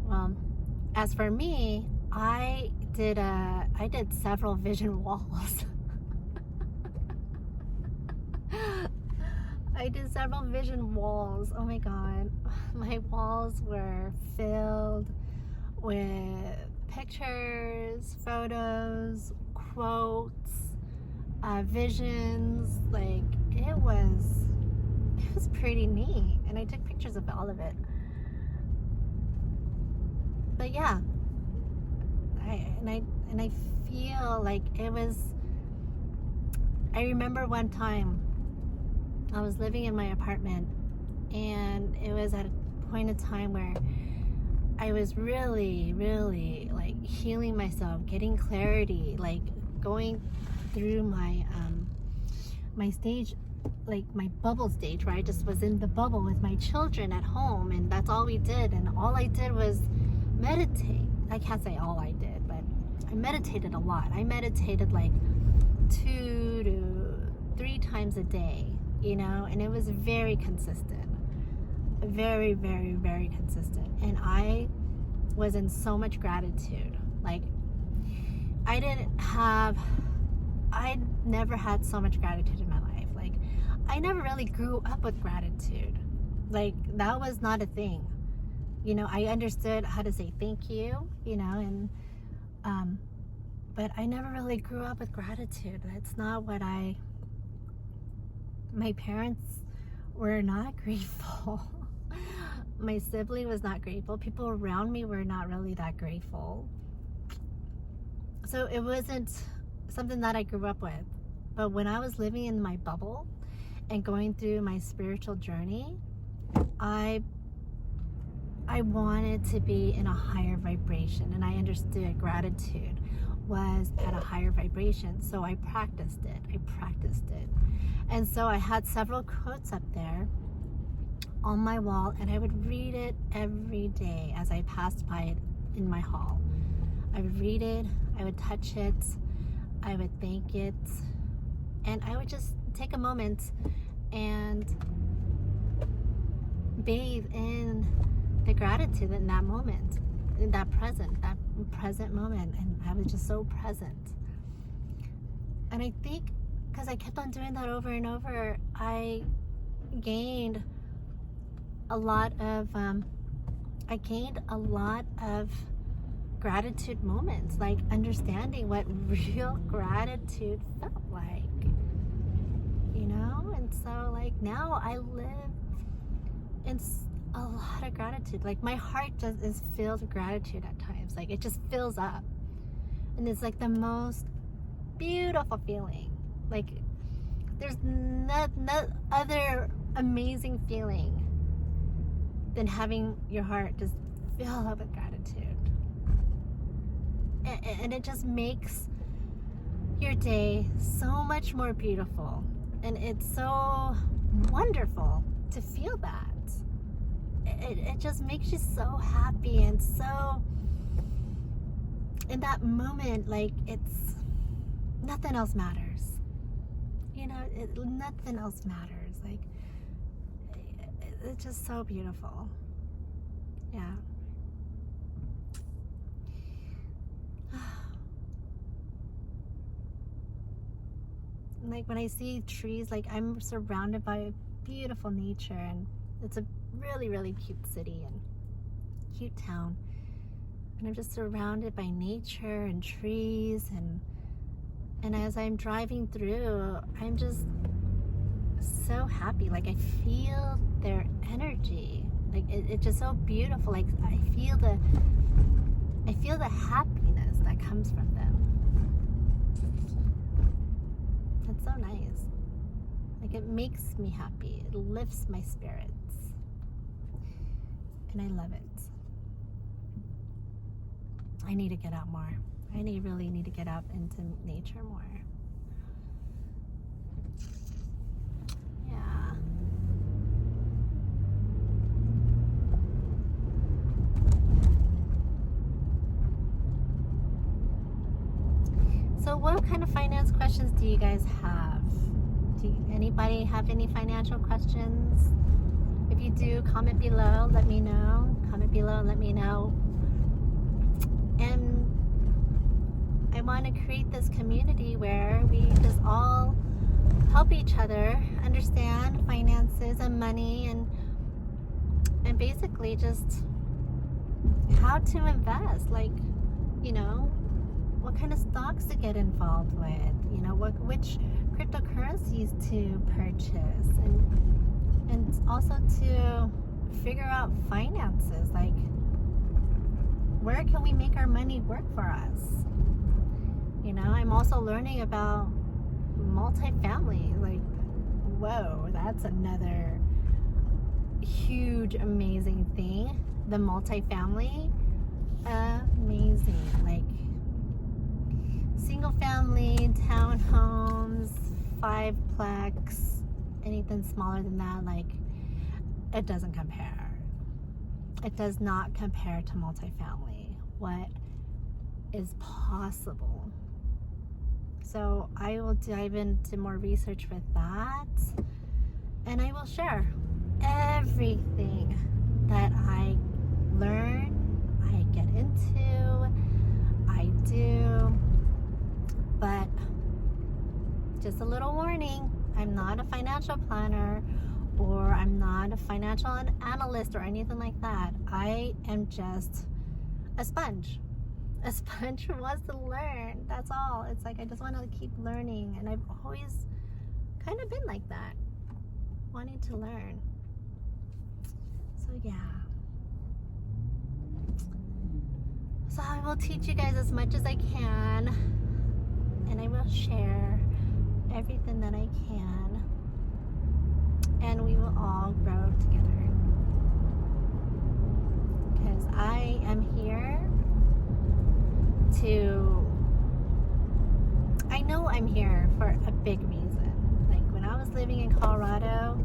Speaker 1: Well, as for me, I did several vision walls. I did several vision walls. Oh my God. My walls were filled with pictures, photos, quotes, visions. Like, it was pretty neat. And I took pictures of all of it. But yeah, I feel like it was, I remember one time I was living in my apartment, and it was at a point in time where I was really, really like healing myself, getting clarity, like going through my my stage like my bubble stage where I just was in the bubble with my children at home, and that's all we did. And all I did was meditate. I can't say all I did, but I meditated a lot. I meditated like 2 to 3 times a day, you know, and it was very consistent. Very, very, very consistent. And I was in so much gratitude. Like, I never had so much gratitude in my life. Like, I never really grew up with gratitude. Like, that was not a thing. You know, I understood how to say thank you, you know, and but I never really grew up with gratitude. That's not what my parents were not grateful. My sibling was not grateful. People around me were not really that grateful. So it wasn't something that I grew up with. But when I was living in my bubble and going through my spiritual journey, I wanted to be in a higher vibration, and I understood gratitude was at a higher vibration. So I practiced it. And so I had several quotes up there on my wall, and I would read it every day as I passed by it in my hall. I would read it, I would touch it, I would thank it, and I would just take a moment and bathe in the gratitude in that moment, in that present moment. And I was just so present. And I think because I kept on doing that over and over, I gained a lot of gratitude moments, like understanding what real gratitude felt like, you know. And so like now I live in a lot of gratitude. Like my heart just is filled with gratitude at times. Like it just fills up, and it's like the most beautiful feeling. Like there's no other amazing feeling than having your heart just fill up with gratitude. And it just makes your day so much more beautiful. And it's so wonderful to feel that. It just makes you so happy, and so in that moment, like it's nothing else matters. You know, nothing else matters. Like it's just so beautiful. Yeah. Like when I see trees, like I'm surrounded by beautiful nature, and it's a really, really cute city and cute town. And I'm just surrounded by nature and trees, and as I'm driving through, I'm just so happy. Like I feel their energy. Like it's just so beautiful. Like I feel the happiness that comes from them. It's so nice. Like it makes me happy. It lifts my spirits. And I love it. I need to get out more. I really need to get out into nature more. Yeah. So what kind of finance questions do you guys have? Anybody have any financial questions? If you do, comment below, let me know. Comment below and let me know. And I want to create this community where we just all help each other understand finances and money, and basically just how to invest. Like, you know, what kind of stocks to get involved with, you know, which cryptocurrencies to purchase, and also to figure out finances, like where can we make our money work for us. You know, I'm also learning about multifamily. Like, whoa, that's another huge amazing thing. The multifamily, amazing. Like single family townhomes, 5-plex, anything smaller than that, like, it doesn't compare. It does not compare to multifamily, what is possible. So I will dive into more research with that, and I will share everything that I learn, I get into, I do. But just a little warning, I'm not a financial planner, or I'm not a financial analyst or anything like that. I am just a sponge. A sponge who wants to learn. That's all. It's like I just want to keep learning, and I've always kind of been like that, wanting to learn. So yeah. So I will teach you guys as much as I can, and I will share everything that I can, and we will all grow together, because I am here I know I'm here for a big reason. Like, when I was living in Colorado,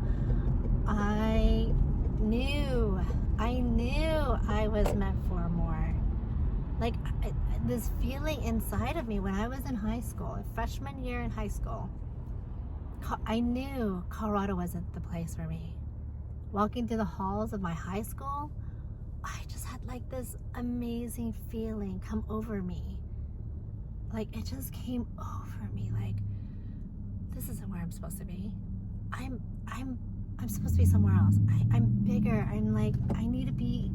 Speaker 1: I knew I was meant for more. Like, this feeling inside of me when I was in high school, freshman year in high school, I knew Colorado wasn't the place for me. Walking through the halls of my high school, I just had like this amazing feeling come over me. Like, it just came over me, like, this isn't where I'm supposed to be. I'm supposed to be somewhere else. I'm bigger. I'm like, I need to be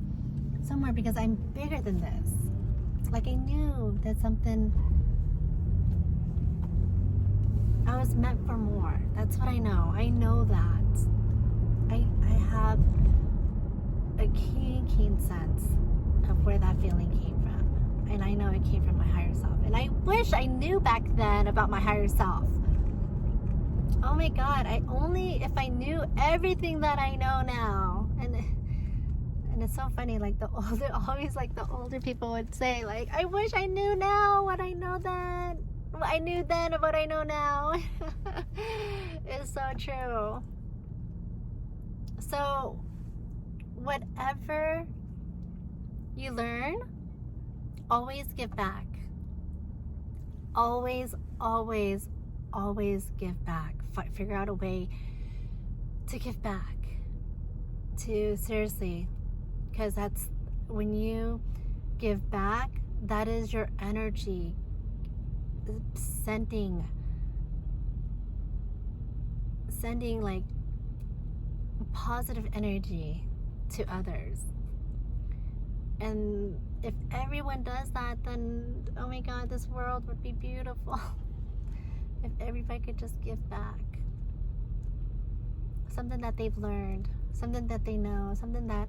Speaker 1: somewhere because I'm bigger than this. Like, I knew that something, I was meant for more. That's what I know. I know that. I have a keen sense of where that feeling came from. And I know it came from my higher self. And I wish I knew back then about my higher self. Oh my God, if I knew everything that I know now. And it's so funny, like the older people would say, like, I wish I knew now what I know then. What I knew then of what I know now. It's so true. So whatever you learn, always give back. Always, always, always give back. Figure out a way to give back. Seriously, because that's when you give back, that is your energy sending like positive energy to others. And if everyone does that, then oh my God, this world would be beautiful. If everybody could just give back something that they've learned, something that they know, something that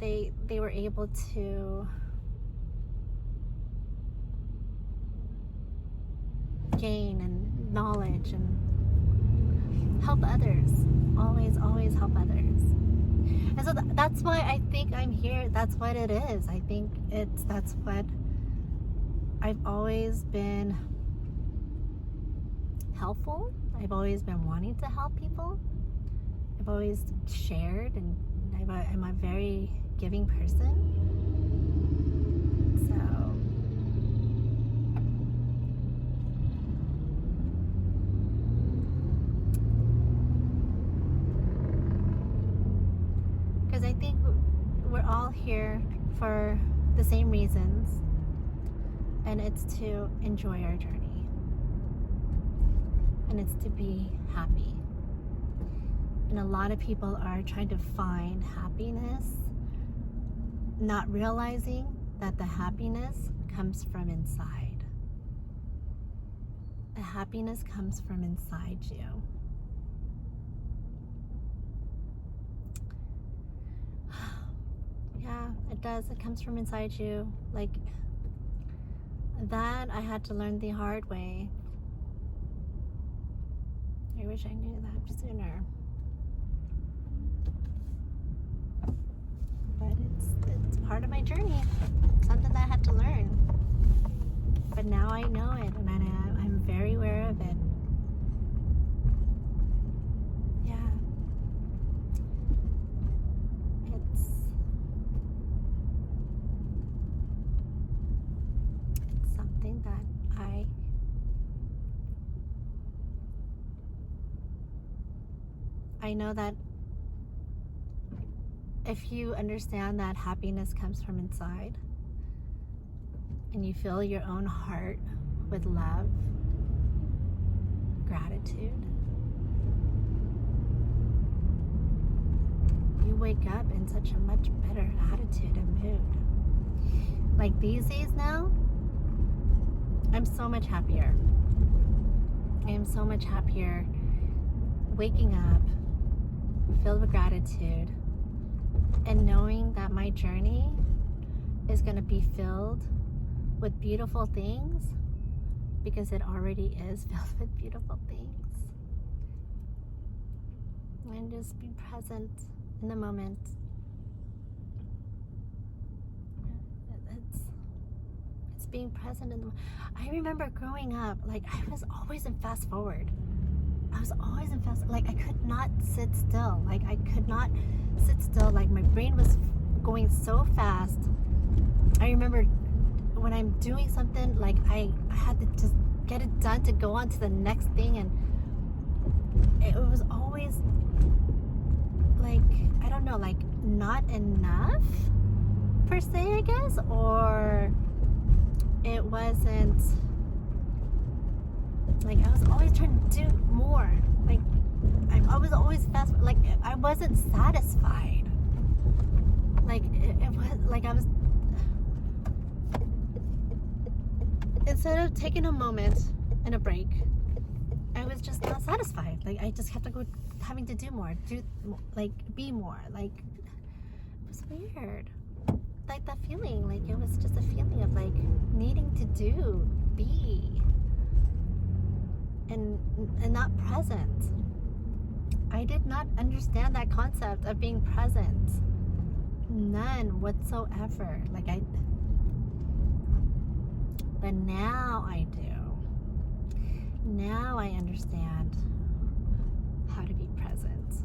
Speaker 1: they were able to gain, and knowledge, and help others. Always, always help others. And so that's why I think I'm here. That's what it is. I think that's what I've always been helpful. I've always been wanting to help people. I've always shared, and I'm a very giving person. So because I think we're all here for the same reasons, and it's to enjoy our journey, and it's to be happy. And a lot of people are trying to find happiness, not realizing that the happiness comes from inside. The happiness comes from inside you. Yeah, it does. It comes from inside you. Like, that I had to learn the hard way. I wish I knew that sooner. But it's part of my journey. Something that I had to learn. But now I know it, and I'm very aware of it. I know that if you understand that happiness comes from inside and you fill your own heart with love, gratitude, you wake up in such a much better attitude and mood. Like these days now, I'm so much happier. I am so much happier waking up filled with gratitude and knowing that my journey is going to be filled with beautiful things because it already is filled with beautiful things. And just be present in the moment. It's being present in the moment. I remember growing up, like I was always in fast forward. Like I could not sit still. Like I could not sit still. Like my brain was going so fast. I remember when I'm doing something, like I had to just get it done to go on to the next thing, and it was always like, I don't know, like not enough per se, I guess, or it wasn't, like I was always trying to do more. Like I was always fast, like I wasn't satisfied. Like it was like I was, instead of taking a moment and a break, I was just not satisfied. Like I just kept on having to do more, be more. Like it was weird. Like that feeling, like it was just a feeling of like needing to do, be, and not present. I did not understand that concept of being present. None whatsoever. But now I do. Now I understand how to be present.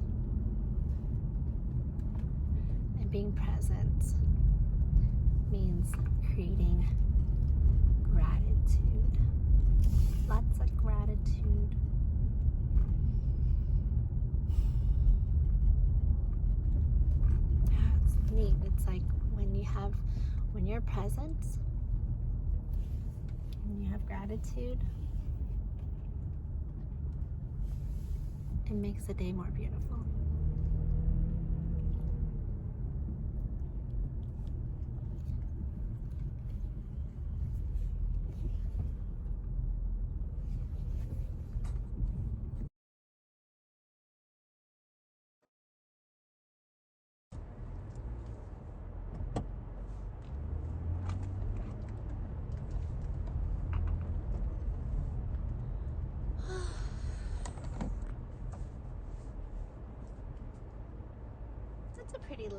Speaker 1: And being present means creating gratitude. Lots of gratitude. Yeah, it's neat. It's like when you're present and you have gratitude, it makes the day more beautiful. That's a pretty light.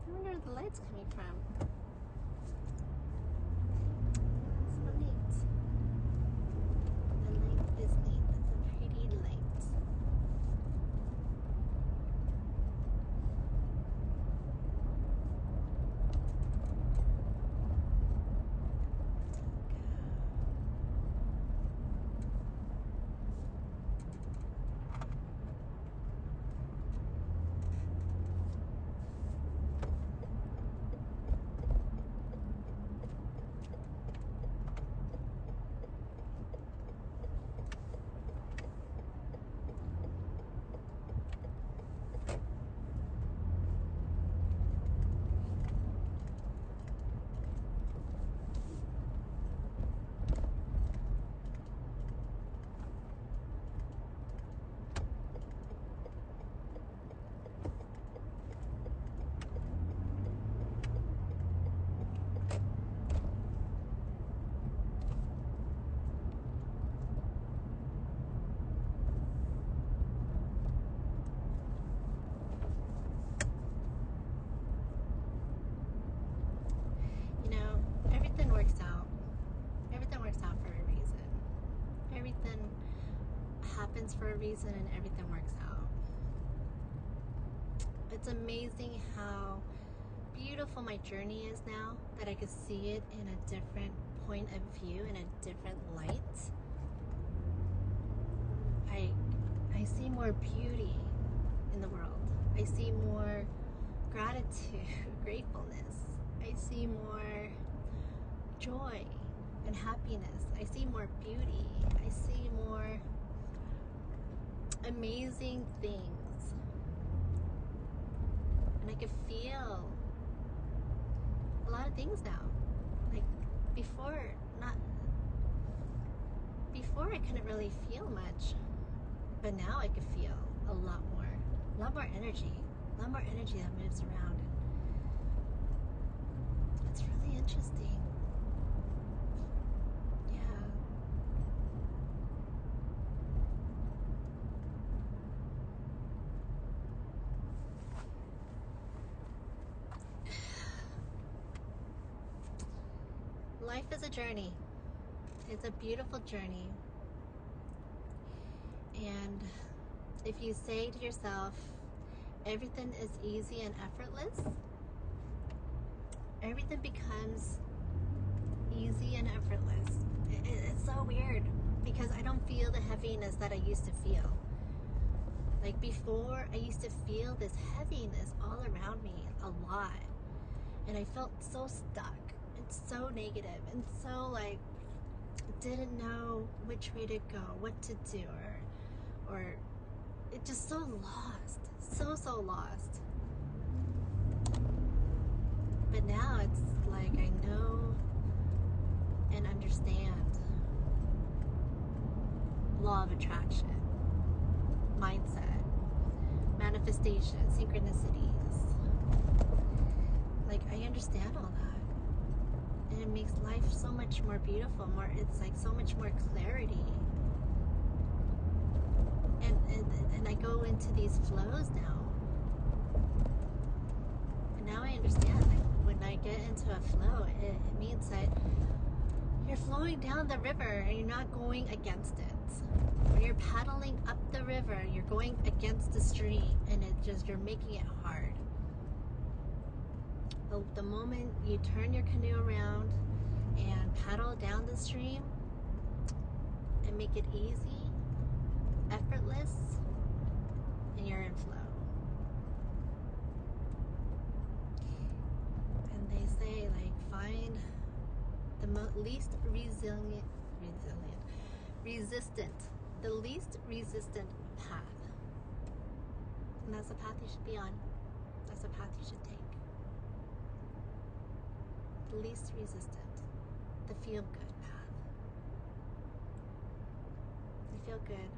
Speaker 1: I wonder where the light's coming from. So neat. The light is neat. It's a pretty light. For a reason, and everything works out. It's amazing how beautiful my journey is now, that I could see it in a different point of view, in a different light. I see more beauty in the world. I see more gratitude, gratefulness. I see more joy and happiness. I see more beauty. I see more amazing things. And I can feel a lot of things now. Like before I couldn't really feel much, but now I can feel a lot more energy that moves around. It's really interesting. Yeah. Life is a journey. It's a beautiful journey. And if you say to yourself, everything is easy and effortless, everything becomes easy and effortless. It's so weird because I don't feel the heaviness that I used to feel. Like before, I used to feel this heaviness all around me a lot. And I felt so stuck and so negative and so like didn't know which way to go, what to do, or it just so lost, so lost. But now it's like I know and understand law of attraction, mindset, manifestation, synchronicities. Like I understand all that. And it makes life so much more beautiful, it's like so much more clarity. And I go into these flows now. And now I understand, like when I get into a flow, it means that you're flowing down the river and you're not going against it. When you're paddling up the river, you're going against the stream and you're making it hard. The moment you turn your canoe around and paddle down the stream and make it easy, effortless, and you're in flow. And they say, like, find the least resistant path. And that's the path you should be on. That's the path you should take. The least resistant, the feel-good path. I feel good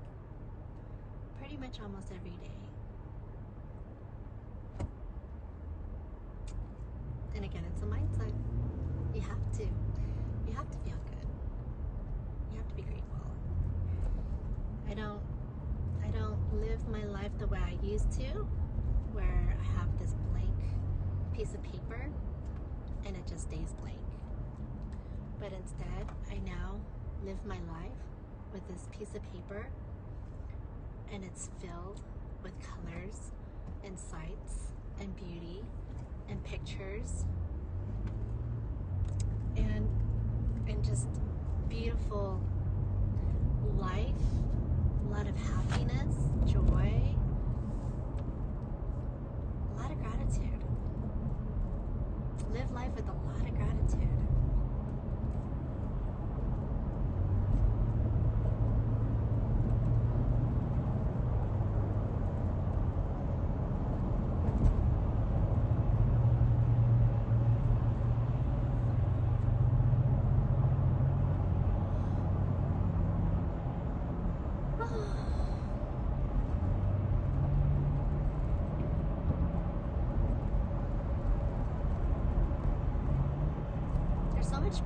Speaker 1: pretty much almost every day. And again, it's a mindset. You have to feel good. You have to be grateful. I don't live my life the way I used to, where I have this blank piece of paper and it just stays blank. But instead, I now live my life with this piece of paper and it's filled with colors and sights and beauty and pictures and just beautiful life, a lot of happiness, joy, a lot of gratitude. Live life with a lot of gratitude.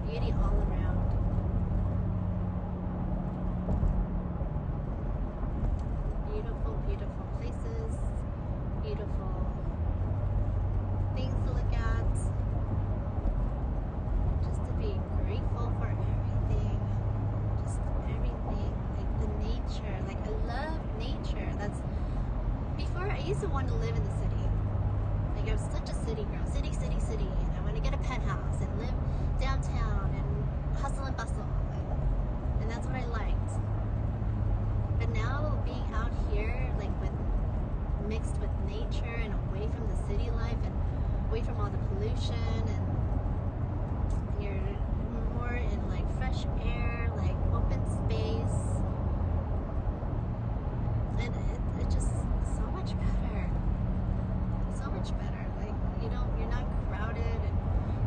Speaker 1: Beauty all around. Beautiful, beautiful places, beautiful things to look at. Just to be grateful for everything. Just everything. Like the nature. Like I love nature. Before I used to want to live in the city. city girl, city, and I want to get a penthouse and live downtown and hustle and bustle, and that's what I liked. But now being out here, like mixed with nature and away from the city life and away from all the pollution, and you're more in like fresh air, like open space, and it just so much better. So much better. Like you're not crowded, and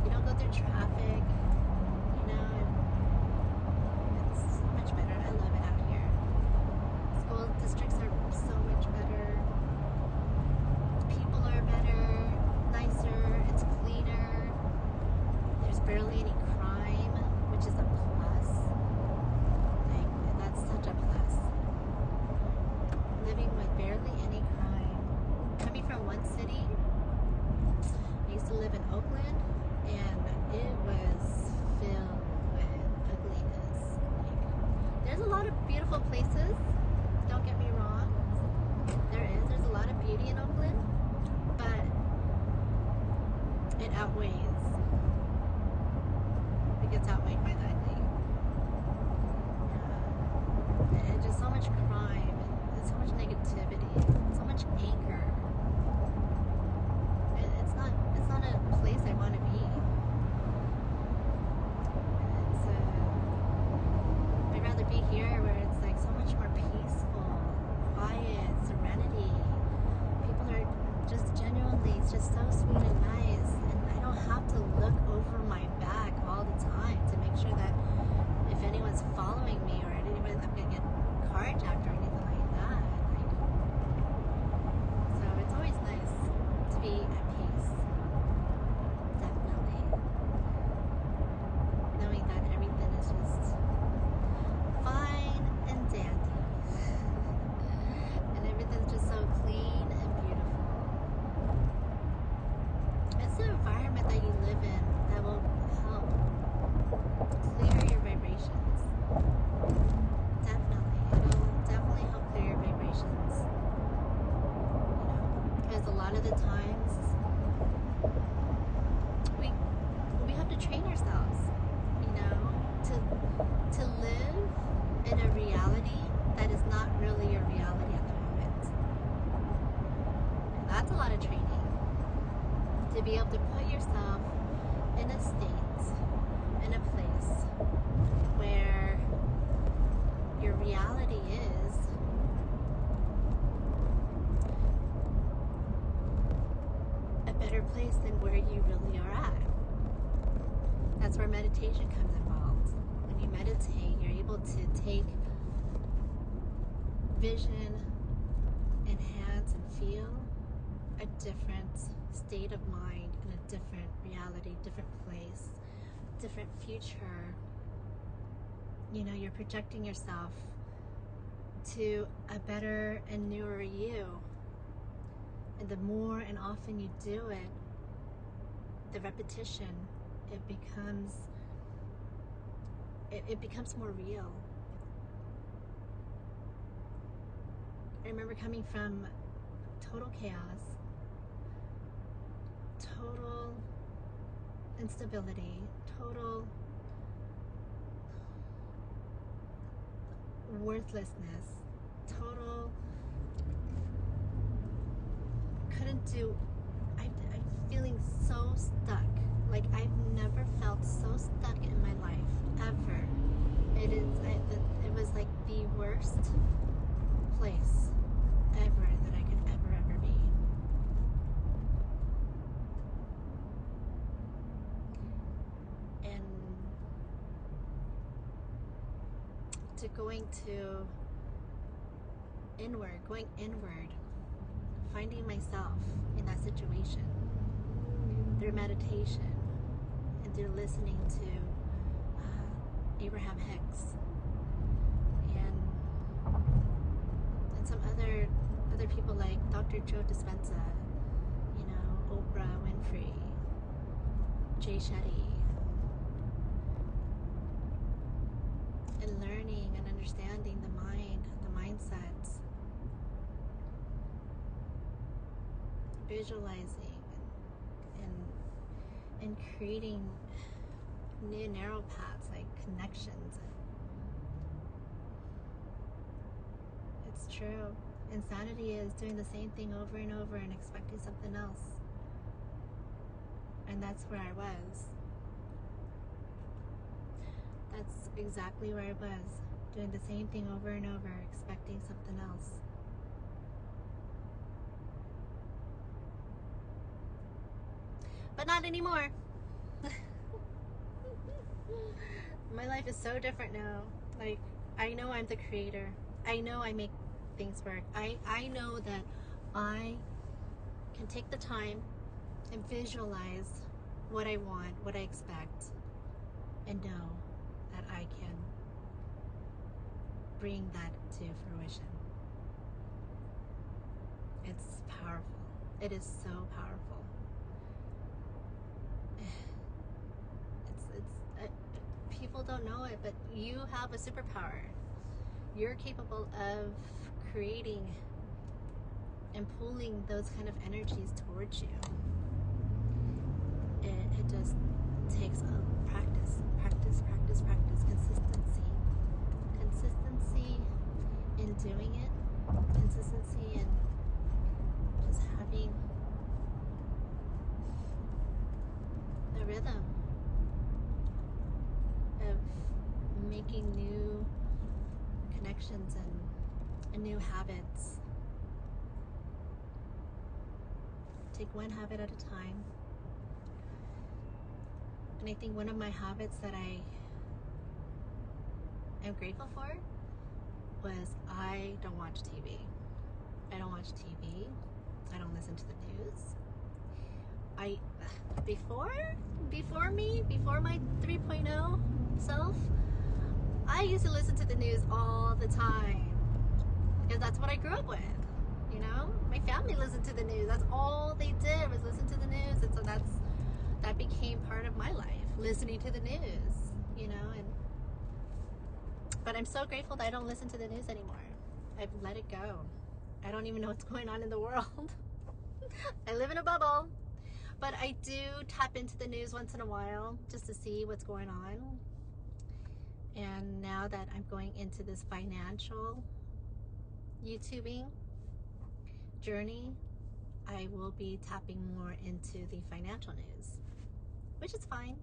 Speaker 1: you don't go through traffic. It's so much better. I love it out here. School districts are so much better. People are better, nicer. It's cleaner. There's barely any crime, which is a plus. Like that's such a plus. Living with barely any crime. Coming from one city, I used to live in Oakland, and it was filled with ugliness. Like, there's a lot of beautiful places, don't get me wrong. There's a lot of beauty in Oakland, but it outweighs. It gets outweighed by the ugly. And just so much crime, and so much negativity, so much anger. It's not a place I want to be. I'd rather be here where it's like so much more peaceful, quiet, serenity. People are just genuinely just so sweet and nice, and I don't have to look over my back all the time to make sure that if anyone's following me or anyone, I'm gonna get carjacked or anything like that. So it's always nice to be at peace. Definitely. Knowing that everything is just fine and dandy. And everything's just so clean and beautiful. It's the environment that you live in that will help clear your vibrations. Definitely. It'll definitely help clear your vibrations. Because a lot of the times we have to train ourselves, to live in a reality that is not really a reality at the moment. And that's a lot of training. To be able to put yourself in a state, in a place where your reality is a better place than where you really are at. That's where meditation comes involved. When you meditate, you're able to take vision, enhance, and feel a different state of mind in a different reality, different place, different future. You're projecting yourself to a better and newer you. And the more and often you do it, the repetition, it becomes more real. I remember coming from total chaos, total instability, total worthlessness, total couldn't do. I'm feeling so stuck. Like I've never felt so stuck in my life ever. It was like the worst place ever that I could ever be. And to going inward, finding myself in that situation through meditation and through listening to Abraham Hicks and some other people like Dr. Joe Dispenza, Oprah Winfrey, Jay Shetty, and learning and understanding the mind, the mindset, visualizing and creating new neural paths, like connections. It's true. Insanity is doing the same thing over and over and expecting something else. And that's where I was. That's exactly where I was. Doing the same thing over and over, expecting something else. But not anymore. My life is so different now. Like, I know I'm the creator. I know I make things work. I know that I can take the time and visualize what I want, what I expect, and know that I can bring that to fruition. It's powerful. It is so powerful. People don't know it, but you have a superpower. You're capable of creating and pulling those kind of energies towards you. It just takes practice, consistency in doing it, consistency in just having the rhythm of making new connections and new habits. Take one habit at a time. And I think one of my habits that I am grateful for was I don't watch TV. I don't watch TV. I don't listen to the news. Before my 3.0 self, I used to listen to the news all the time because that's what I grew up with. You know, my family listened to the news. That's all they did was listen to the news, and so that became part of my life, listening to the news. You know, but I'm so grateful that I don't listen to the news anymore. I've let it go. I don't even know what's going on in the world. I live in a bubble. But I do tap into the news once in a while just to see what's going on. And now that I'm going into this financial YouTubing journey, I will be tapping more into the financial news, which is fine.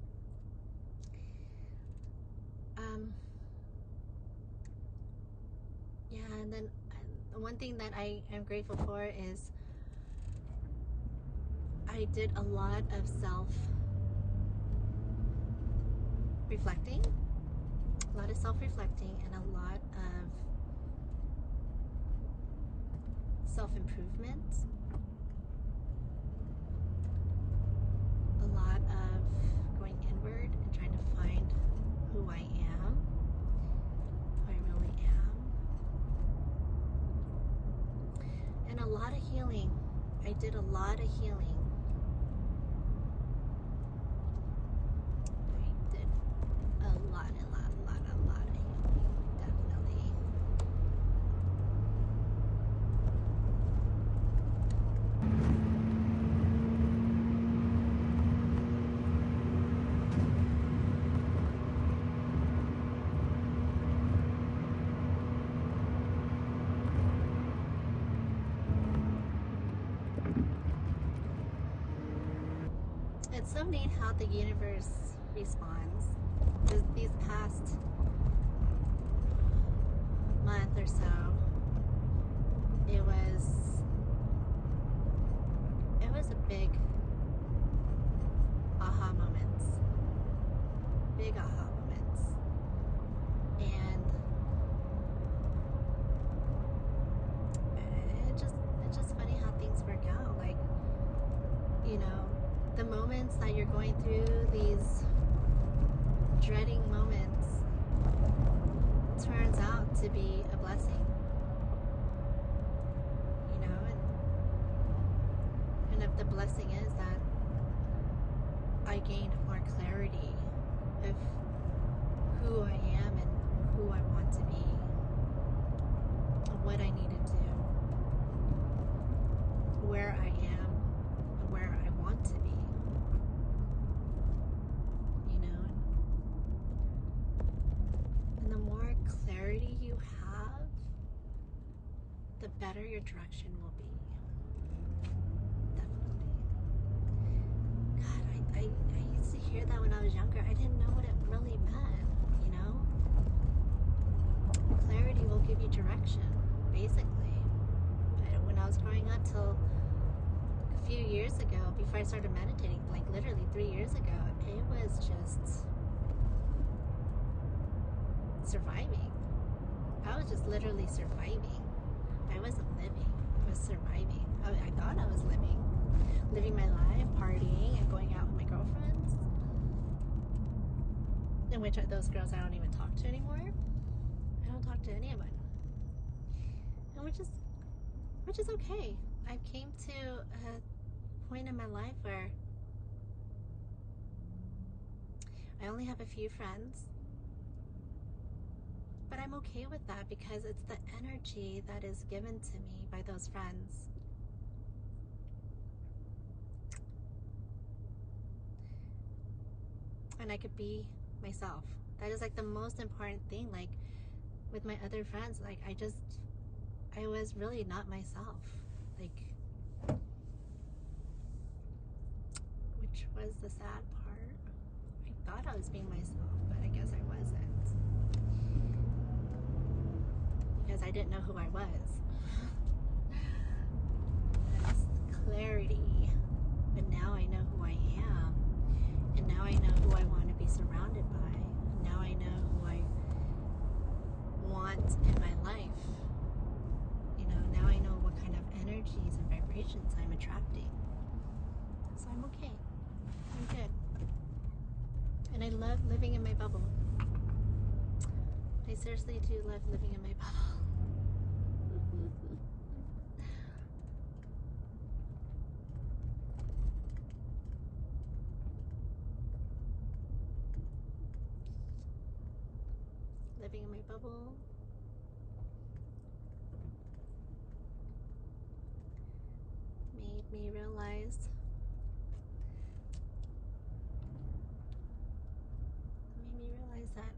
Speaker 1: Yeah, and then one thing that I am grateful for is I did a lot of self-reflecting, and a lot of self-improvement, a lot of going inward and trying to find who I am, who I really am, and a lot of healing. I did a lot of healing. A lot of healing, definitely. It's so neat how the universe responds. These past month or so, it was a big aha moments. Big aha moments. And it's just funny how things work out. Like, you know, the moments that you're going through, these dreading moments, turns out to be a blessing. You know, and if the blessing is that I gained more clarity of who I am and who I want to be, and what I need to do, where I am and where I want to be. better your direction will be. Definitely. God, I used to hear that when I was younger. I didn't know what it really meant, you know? Clarity will give you direction, basically. But when I was growing up till a few years ago, before I started meditating, like literally 3 years ago, it was just surviving. I was just literally surviving. I wasn't living. I was surviving. I thought I was living my life, partying and going out with my girlfriends. In which those girls I don't even talk to anymore. I don't talk to anyone. And which is okay. I came to a point in my life where I only have a few friends. But I'm okay with that because it's the energy that is given to me by those friends. And I could be myself. That is like the most important thing. Like with my other friends, like I was really not myself. Like, which was the sad part. I thought I was being myself, but I guess I wasn't. Because I didn't know who I was. That's clarity. But now I know who I am. And now I know who I want to be surrounded by. Now I know who I want in my life. You know, now I know what kind of energies and vibrations I'm attracting. So I'm okay. I'm good. And I love living in my bubble. I seriously do love living in my bubble. Living in my bubble. Made me realize that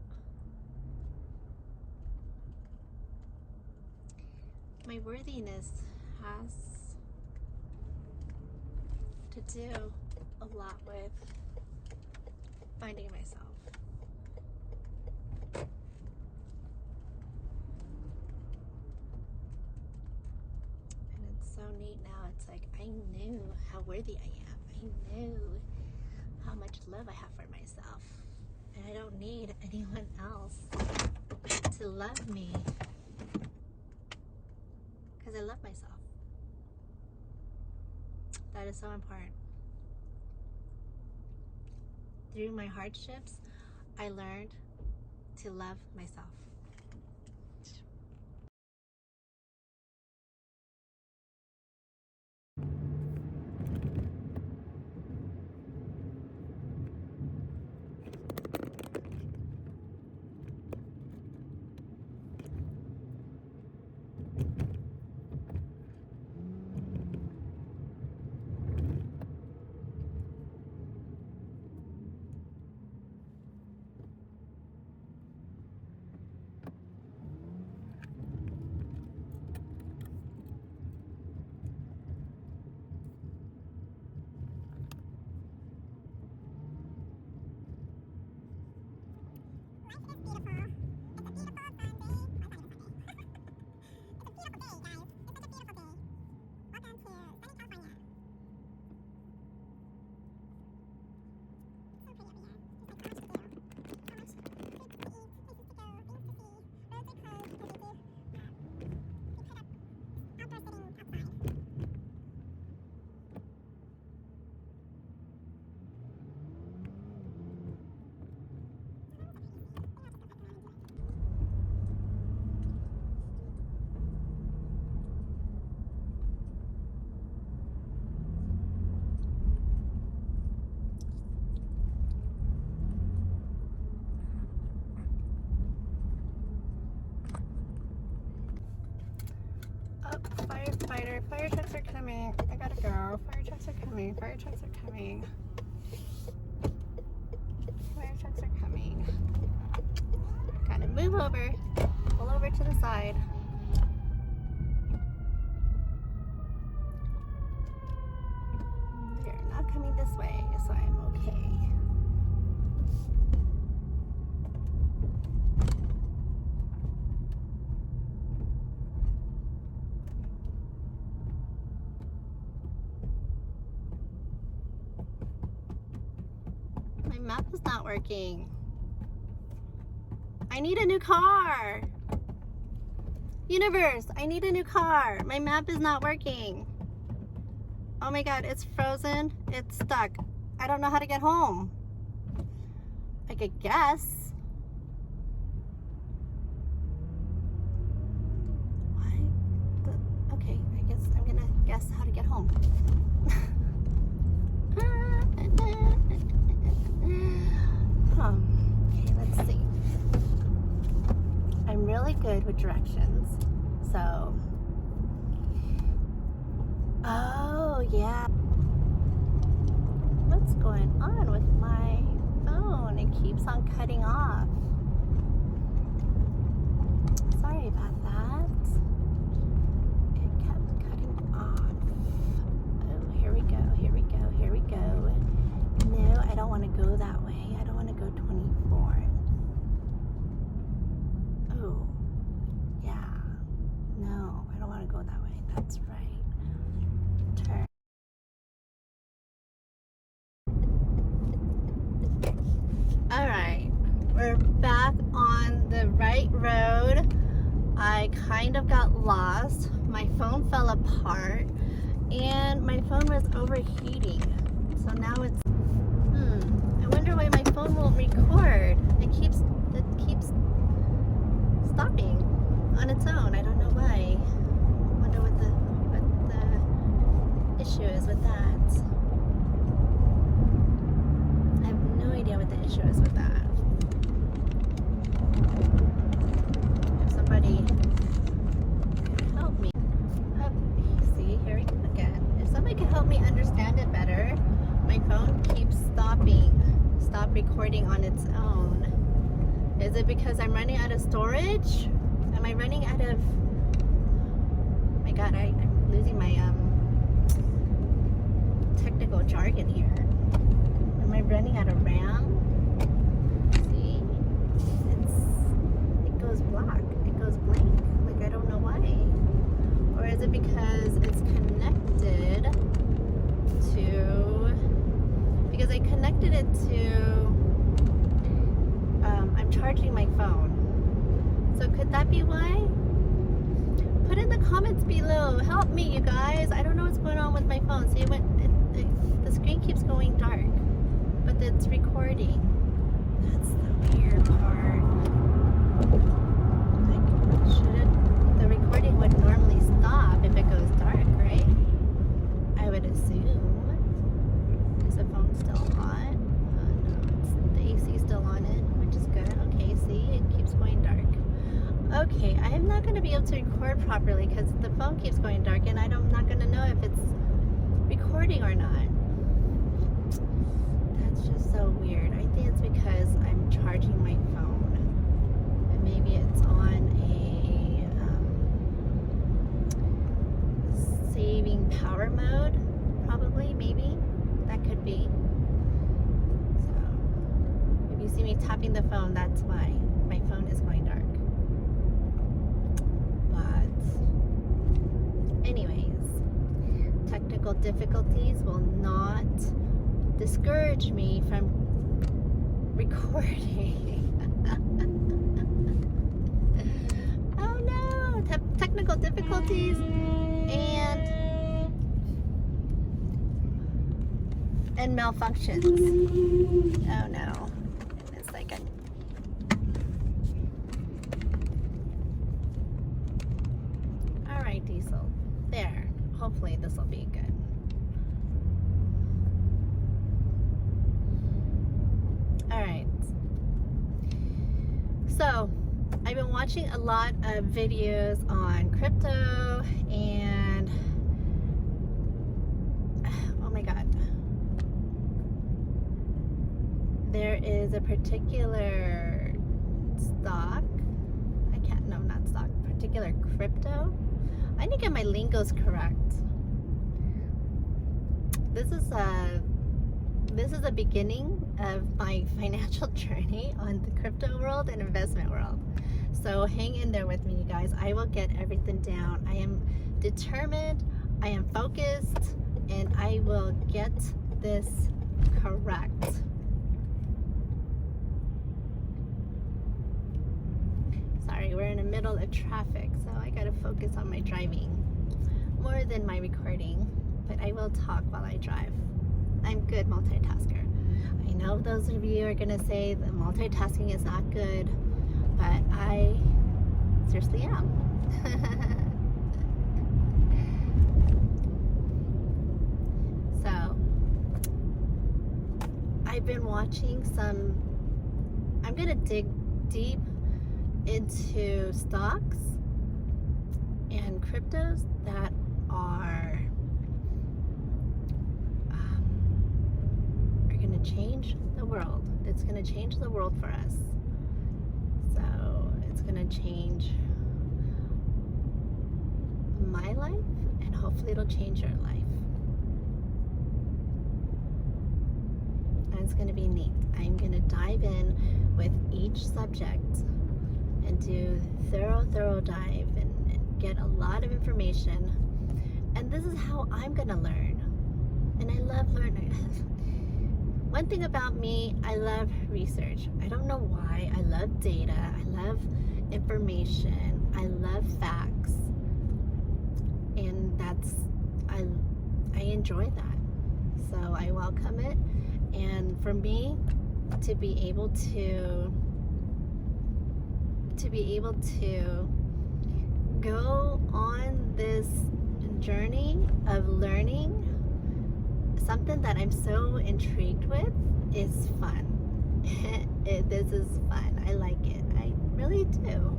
Speaker 1: my worthiness has to do a lot with finding myself. And it's so neat now. It's like I knew how worthy I am. I knew how much love I have for myself. And I don't need anyone else to love me. Because I love myself. That is so important. Through my hardships, I learned to love myself. Fire trucks are coming. I gotta go. Fire trucks are coming. Fire trucks are coming. Fire trucks are coming. Gotta move over. Pull over to the side. My map is not working. I need a new car. Universe, I need a new car. My map is not working. Oh my god, it's frozen. It's stuck. I don't know how to get home. I could guess. What? Okay, I guess I'm gonna guess how to get home. Okay, let's see. I'm really good with directions. So, oh yeah. What's going on with my phone? It keeps on cutting off. Sorry about that. It kept cutting off. Oh, here we go, here we go, here we go. No, I don't want to go that way. I don't want to go 24. Oh, yeah. No, I don't want to go that way. That's right. Turn. All right, we're back on the right road. I kind of got lost. My phone fell apart and my phone was overheating. So now it's, I wonder why my phone won't record. It keeps stopping on its own. I don't know why. I wonder what the issue is with that. I have no idea what the issue is with that. If somebody could help me. See, here we go again. If somebody could help me understand it better. My phone keeps stop recording on its own. Is it because I'm running out of storage? Am I running out of, my god, I'm losing my technical jargon here. Am I running out of RAM? See, it goes black, it goes blank, like I don't know why. Or is it because it's connected to, because I connected it to, I'm charging my phone. So could that be why? Put in the comments below. Help me, you guys. I don't know what's going on with my phone. See, the screen keeps going dark, but it's recording. That's the weird part. Like, the recording would normally stop if it goes dark, right? I would assume. Is the phone still hot? No, the AC still on it, which is good. Okay, see, it keeps going dark. Okay, I am not going to be able to record properly because the phone keeps going dark and I'm not going to know if it's recording or not. That's just so weird. I think it's because I'm charging my phone. And maybe it's on a saving power mode. Probably, maybe. That could be. So, if you see me tapping the phone, that's why my phone is going dark. Anyways, technical difficulties will not discourage me from recording. Oh no, technical difficulties and malfunctions. Oh no, it's like a diesel. There. Hopefully this will be good. Alright. So, I've been watching a lot of videos on crypto and oh my god. There is a particular stock. Particular crypto. I need to get my lingos correct. This is a beginning of my financial journey on the crypto world and investment world. So hang in there with me, you guys. I will get everything down. I am determined, I am focused, and I will get this correct. middle of traffic, so I gotta focus on my driving more than my recording, but I will talk while I drive. I'm good multitasker. I know those of you are gonna say that multitasking is not good, but I seriously am. So I've been watching I'm gonna dig deep into stocks and cryptos that are going to change the world. It's going to change the world for us. So it's going to change my life, and hopefully it'll change your life. And it's going to be neat. I'm going to dive in with each subject and do thorough dive and get a lot of information. And this is how I'm gonna learn. And I love learning. One thing about me, I love research. I don't know why. I love data. I love information. I love facts. And I enjoy that. So I welcome it. And for me to be able to go on this journey of learning something that I'm so intrigued with is fun. This is fun. I like it. I really do.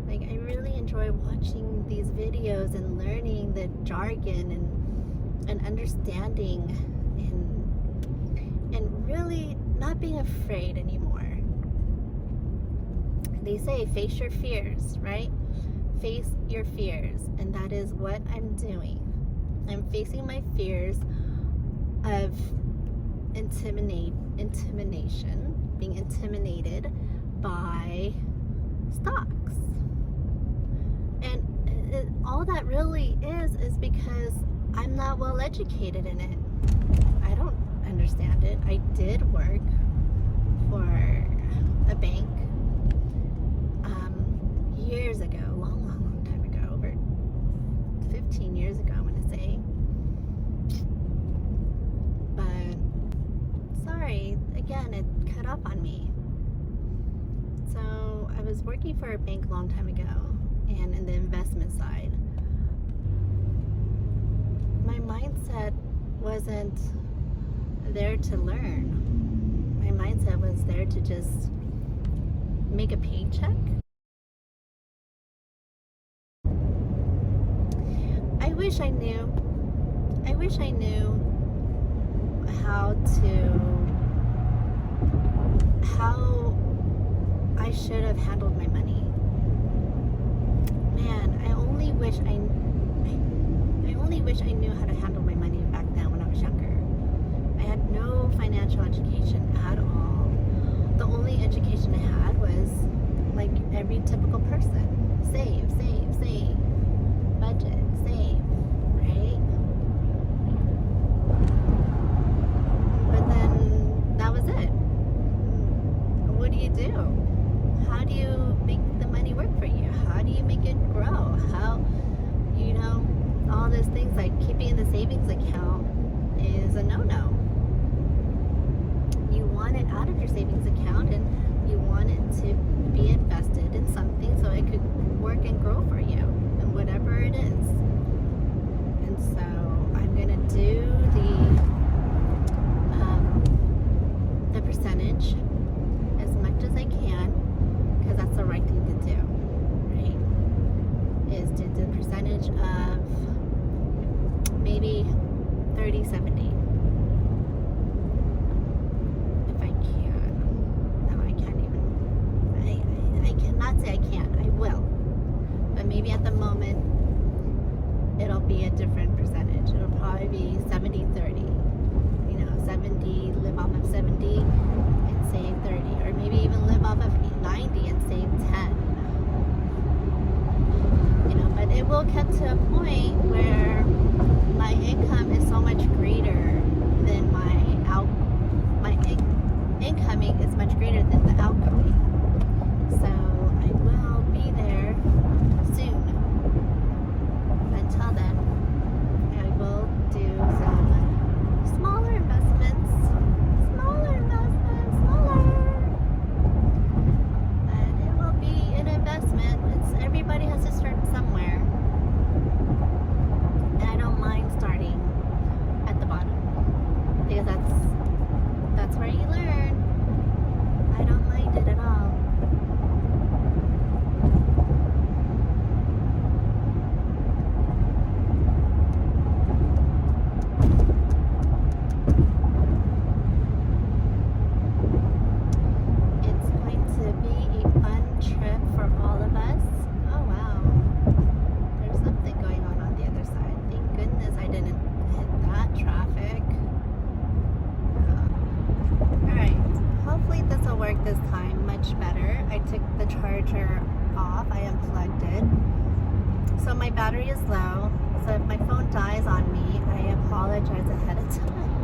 Speaker 1: Like, I really enjoy watching these videos and learning the jargon and understanding and really not being afraid anymore. They say face your fears, right? Face your fears, and that is what I'm doing. I'm facing my fears of intimidation, being intimidated by stocks. And all that really is because I'm not well educated in it. I don't understand it. I did work for a bank years ago, long time ago, over 15 years ago, I'm gonna say. But sorry, again, it cut off on me. So I was working for a bank a long time ago, and in the investment side, my mindset wasn't there to learn. My mindset was there to just make a paycheck. I wish I knew how I should have handled my money. Man, I only wish I knew how to handle my money back then when I was younger. I had no financial education at all. The only education I had was like every typical person. Save, budget, save, right? But then that was it. What do you do? How do you make the money work for you? How do you make it grow? All those things like keeping in the savings account is a no-no. You want it out of your savings account, and you want it to be invested in something so it could work and grow for you, and whatever it is. And so I'm gonna do the percentage as much as I can, because that's the right thing to do, right? Is to do the percentage of maybe 30-70. If I can. No, I can't even. I cannot say I can't. I will. But maybe at the moment it'll be a different percentage. It'll probably be 70-30. 70, live off of 70 and save 30. Or maybe even live off of 90 and save 10. But it will get to a point where my income is so much greater than my incoming is much greater than the outgoing. So I will be there That's where you learn. I don't mind it at all. It's going to be a fun trip for all of us. Oh wow. There's something going on the other side. Thank goodness I didn't hit that traffic. Alright, hopefully this will work this time much better. I took the charger off, I unplugged it. So my battery is low, so if my phone dies on me, I apologize ahead of time.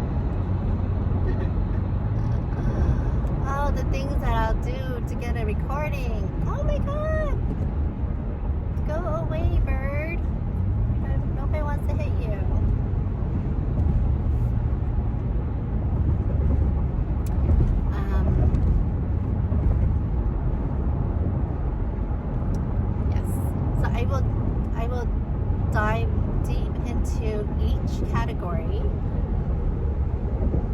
Speaker 1: Oh, the things that I'll do to get a recording. Oh my god! Go away, bird. Nobody wants to hit you. I will dive deep into each category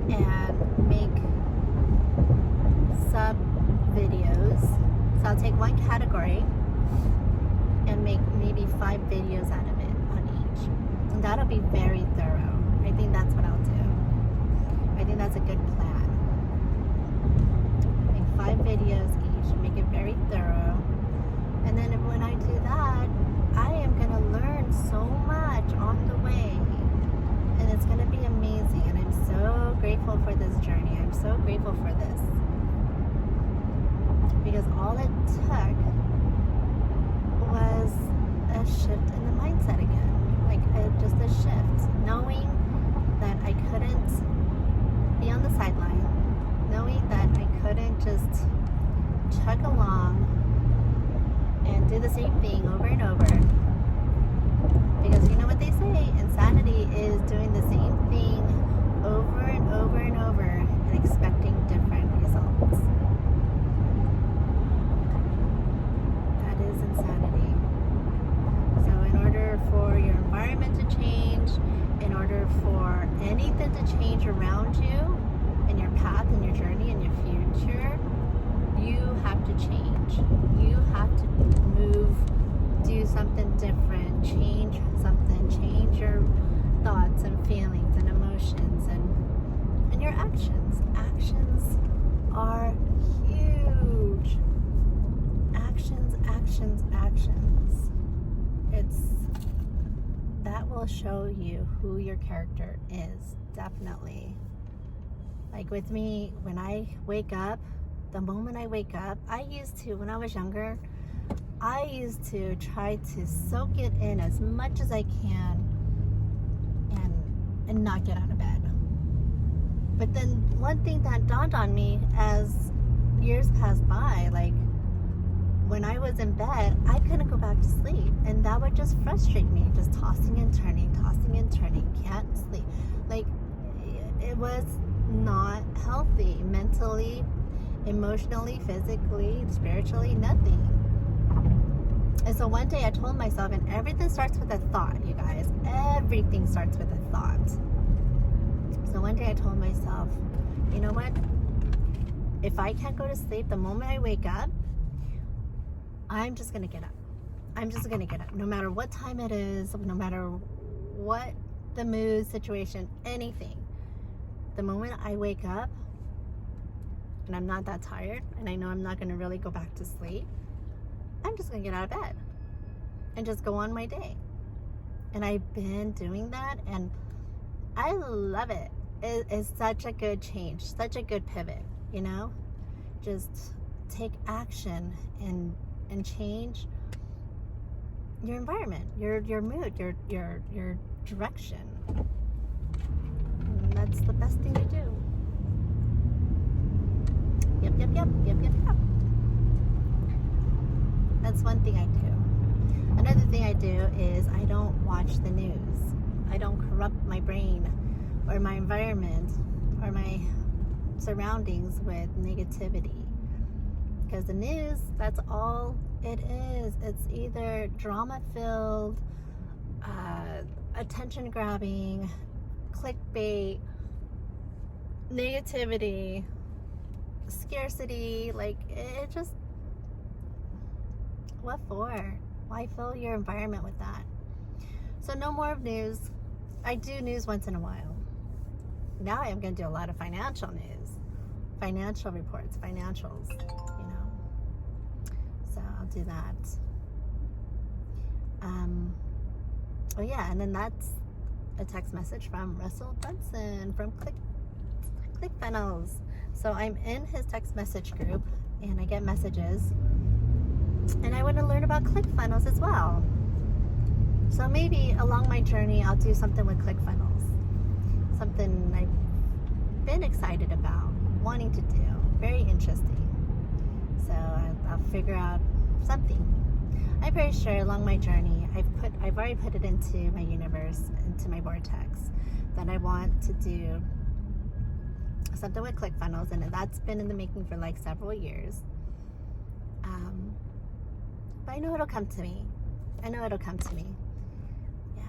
Speaker 1: and make sub videos. So I'll take one category and make maybe 5 videos out of it on each. And that'll be very thorough. I think that's what I'll do. I think that's a good plan. Make 5 videos each, make it very thorough. And then when I do that, I am going to learn so much on the way. And it's going to be amazing. And I'm so grateful for this journey. I'm so grateful for this. Because all it took was a shift in the mindset again. Like just a shift. Knowing that I couldn't be on the sideline. Knowing that I couldn't just chug along and do the same thing over and over. Because you know what they say, insanity is doing the same thing over and over and over and expecting different results. That is insanity. So in order for your environment to change, in order for anything to change around you, in your path, in your journey, in your future, you have to change. You have to move, do something different, change something, change your thoughts and feelings and emotions and your actions. Actions are huge. Actions, actions, actions. That will show you who your character is, definitely. Like with me, when I wake up, the moment I wake up, when I was younger, I used to try to soak it in as much as I can and not get out of bed. But then one thing that dawned on me as years passed by, like when I was in bed, I couldn't go back to sleep. And that would just frustrate me, just tossing and turning, can't sleep. Like it was not healthy mentally, emotionally, physically, spiritually, nothing. And so one day I told myself, and everything starts with a thought, you guys. Everything starts with a thought. So one day I told myself, you know what? If I can't go to sleep, the moment I wake up, I'm just going to get up. I'm just going to get up. No matter what time it is, no matter what the mood, situation, anything. The moment I wake up, and I'm not that tired, and I know I'm not going to really go back to sleep, I'm just going to get out of bed and just go on my day. And I've been doing that, and I love it. It's such a good change, such a good pivot, you know? Just take action and change your environment, your mood, your direction. And that's the best thing to do. Yep. That's one thing I do. Another thing I do is I don't watch the news. I don't corrupt my brain or my environment or my surroundings with negativity. Because the news, that's all it is. It's either drama-filled, attention-grabbing, clickbait, negativity, scarcity, like it just, what for? Why fill your environment with that? So no more of news. I do news once in a while. Now I'm going to do a lot of financial news, financial reports, financials, you know. So I'll do that. Oh yeah, and then that's a text message from Russell Brunson from ClickFunnels. So I'm in his text message group, and I get messages, and I want to learn about ClickFunnels as well. So maybe along my journey, I'll do something with ClickFunnels, something I've been excited about, wanting to do, very interesting. So I'll figure out something. I'm pretty sure along my journey, I've already put it into my universe, into my vortex, that I want to do something with ClickFunnels, and that's been in the making for like several years. But I know it'll come to me. Yeah.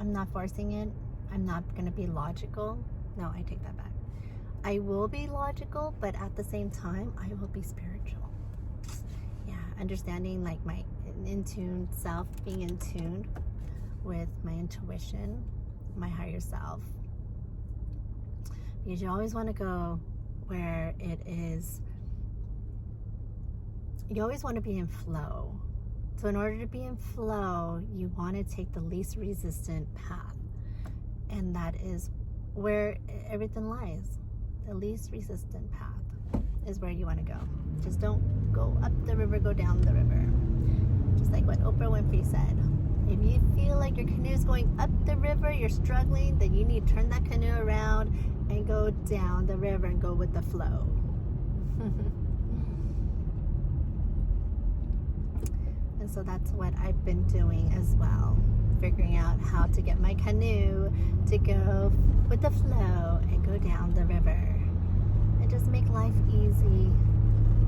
Speaker 1: I'm not forcing it. I'm not going to be logical. No, I take that back. I will be logical, but at the same time, I will be spiritual. Yeah, understanding like my in-tuned self, being in tune with my intuition, my higher self. Because you always want to go where it is, you always want to be in flow. So in order to be in flow, you want to take the least resistant path. And that is where everything lies. The least resistant path is where you want to go. Just don't go up the river, go down the river. Just like what Oprah Winfrey said. If you feel like your canoe is going up the river, you're struggling, then you need to turn that canoe around and go down the river and go with the flow. And so that's what I've been doing as well. Figuring out how to get my canoe to go with the flow and go down the river. And just make life easy.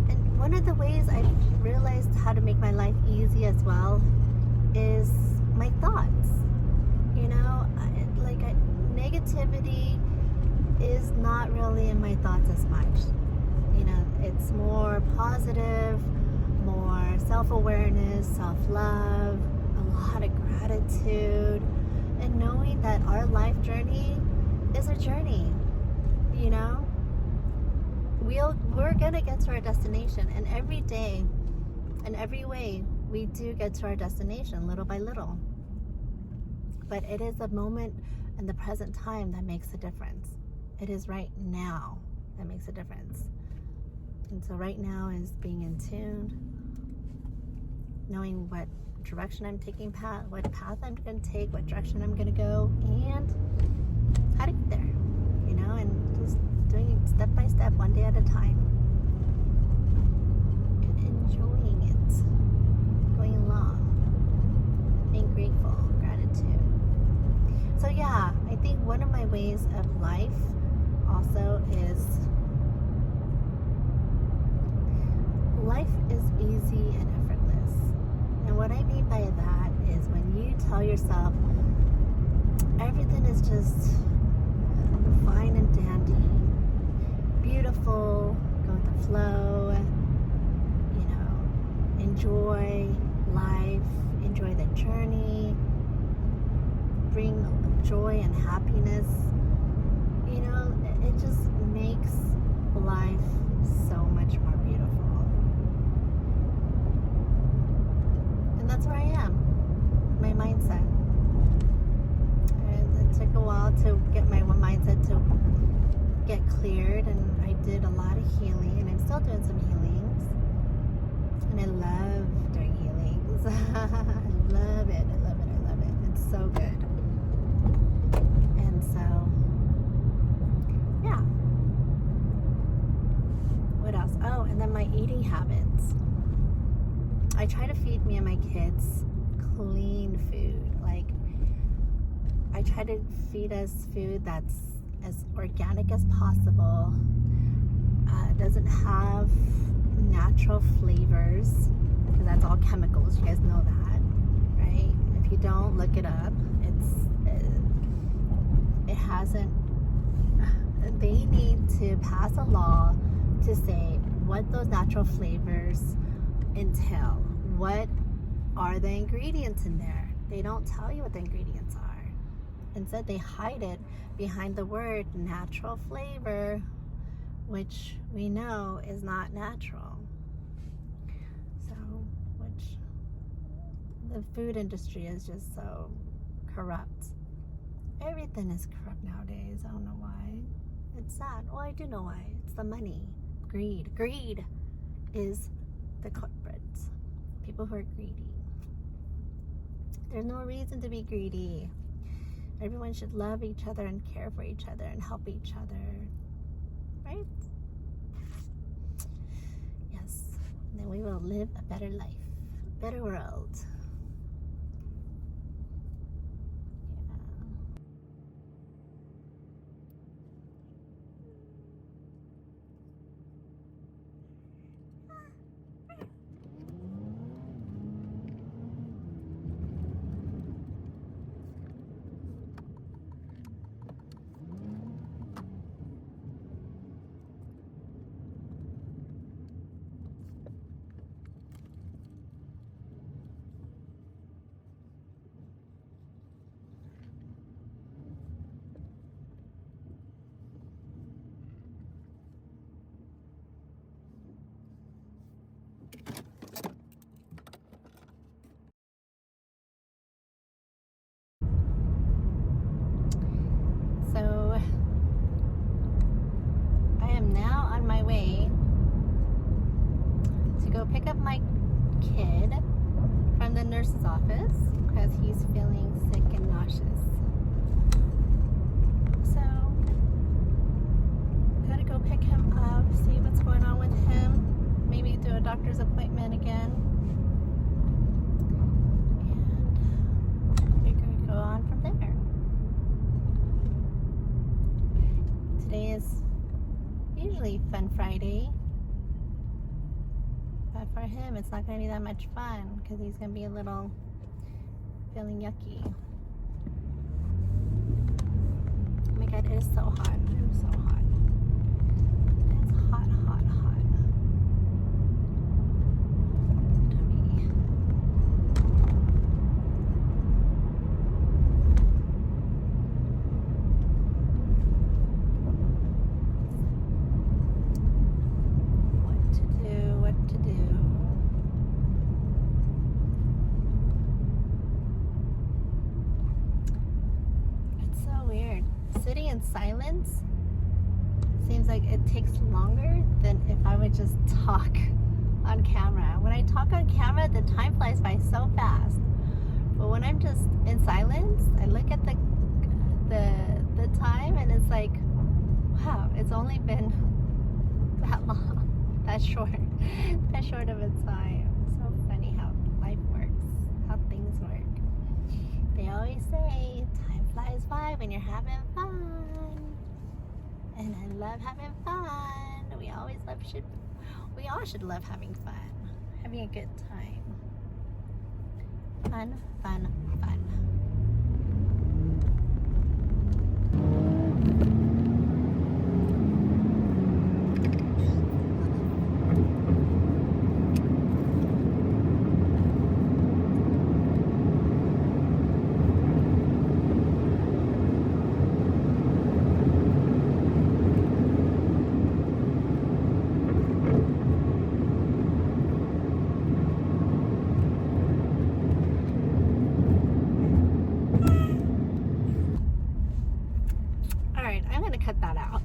Speaker 1: And one of the ways I've realized how to make my life easy as well is my thoughts. You know, negativity is not really in my thoughts as much. You know, it's more positive, more self-awareness, self-love, a lot of gratitude, and knowing that our life journey is a journey. You know, we're gonna get to our destination, and every day, in every way, we do get to our destination little by little. But it is a moment in the present time that makes a difference. It is right now that makes a difference. And so right now is being in tune, knowing what direction I'm taking, what path I'm going to take, what direction I'm going to go, and how to get there, you know, and just doing it step by step, one day at a time, and enjoying it, going along, being grateful, gratitude. So yeah, I think one of my ways of life also is life is easy and effortless. And what I mean by that is when you tell yourself everything is just fine and dandy, beautiful, go with the flow, you know, enjoy life, enjoy the journey, bring joy and happiness, you know, it just makes life so much more beautiful. And that's where I am, my mindset. And it took a while to get my mindset to get cleared, and I did a lot of healing, and I'm still doing some healings. And I love doing healings. I love it. It's so good. And so, yeah. What else? Oh, and then my eating habits. I try to feed me and my kids clean food. Like, I try to feed us food that's as organic as possible. Doesn't have natural flavors, because that's all chemicals. You guys know that, right? If you don't, look it up. It they need to pass a law to say what those natural flavors entail. What are the ingredients in there? They don't tell you what the ingredients are. Instead, they hide it behind the word natural flavor, which we know is not natural. So, which the food industry is just so corrupt. Everything is corrupt nowadays. I don't know why. It's sad. Well, I do know why. It's the money. Greed. Greed is the culprit. People who are greedy. There's no reason to be greedy. Everyone should love each other and care for each other and help each other. Right? Yes. Then we will live a better life. A better world. So I am now on my way to go pick up my kid from the nurse's office because he's feeling sick and nauseous. So gotta go pick him up, see what's going on with him, maybe do a doctor's appointment again, and we're gonna go on from there. Today is usually Fun Friday, but for him it's not going to be that much fun because he's going to be a little feeling yucky. Oh my god, it is so hot. I'm so hot. It's hot, hot, hot. Tummy. What to do. It's so weird. Sitting in silence seems like it takes longer than if I would just talk on camera. When I talk on camera, the time flies by so fast. But when I'm just in silence, I look at the time and it's like, wow, it's only been that long, that short of a time. So funny how life works, how things work. They always say time flies by when you're having fun, and I love having fun. We all should love having fun, having a good time. Fun, fun, fun. Cut that out.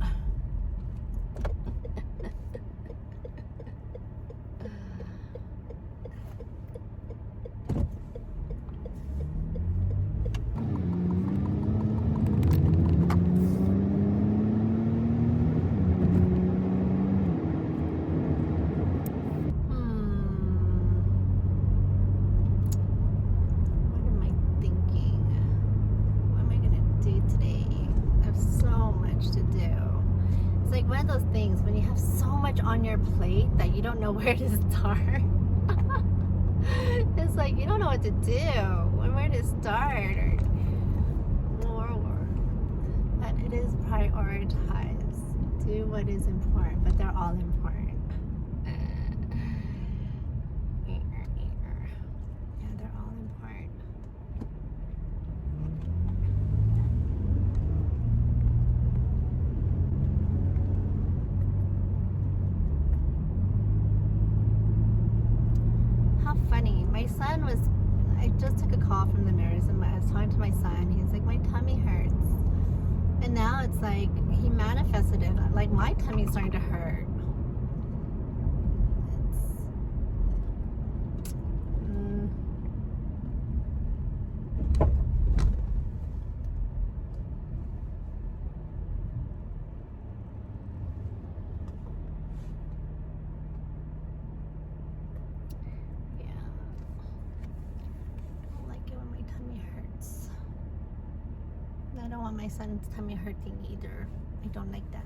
Speaker 1: One of those things when you have so much on your plate that you don't know where to start. It's like you don't know what to do, where to start, or but It is prioritize. Do what is important, but they're all important. Yeah, they're all important. How funny. My son was, I just took a call from the nurse and I was talking to my son. He's like, my tummy hurts. And now it's like, he manifested it. Like, my tummy's starting to hurt. I don't want my son's tummy hurting either. I don't like that.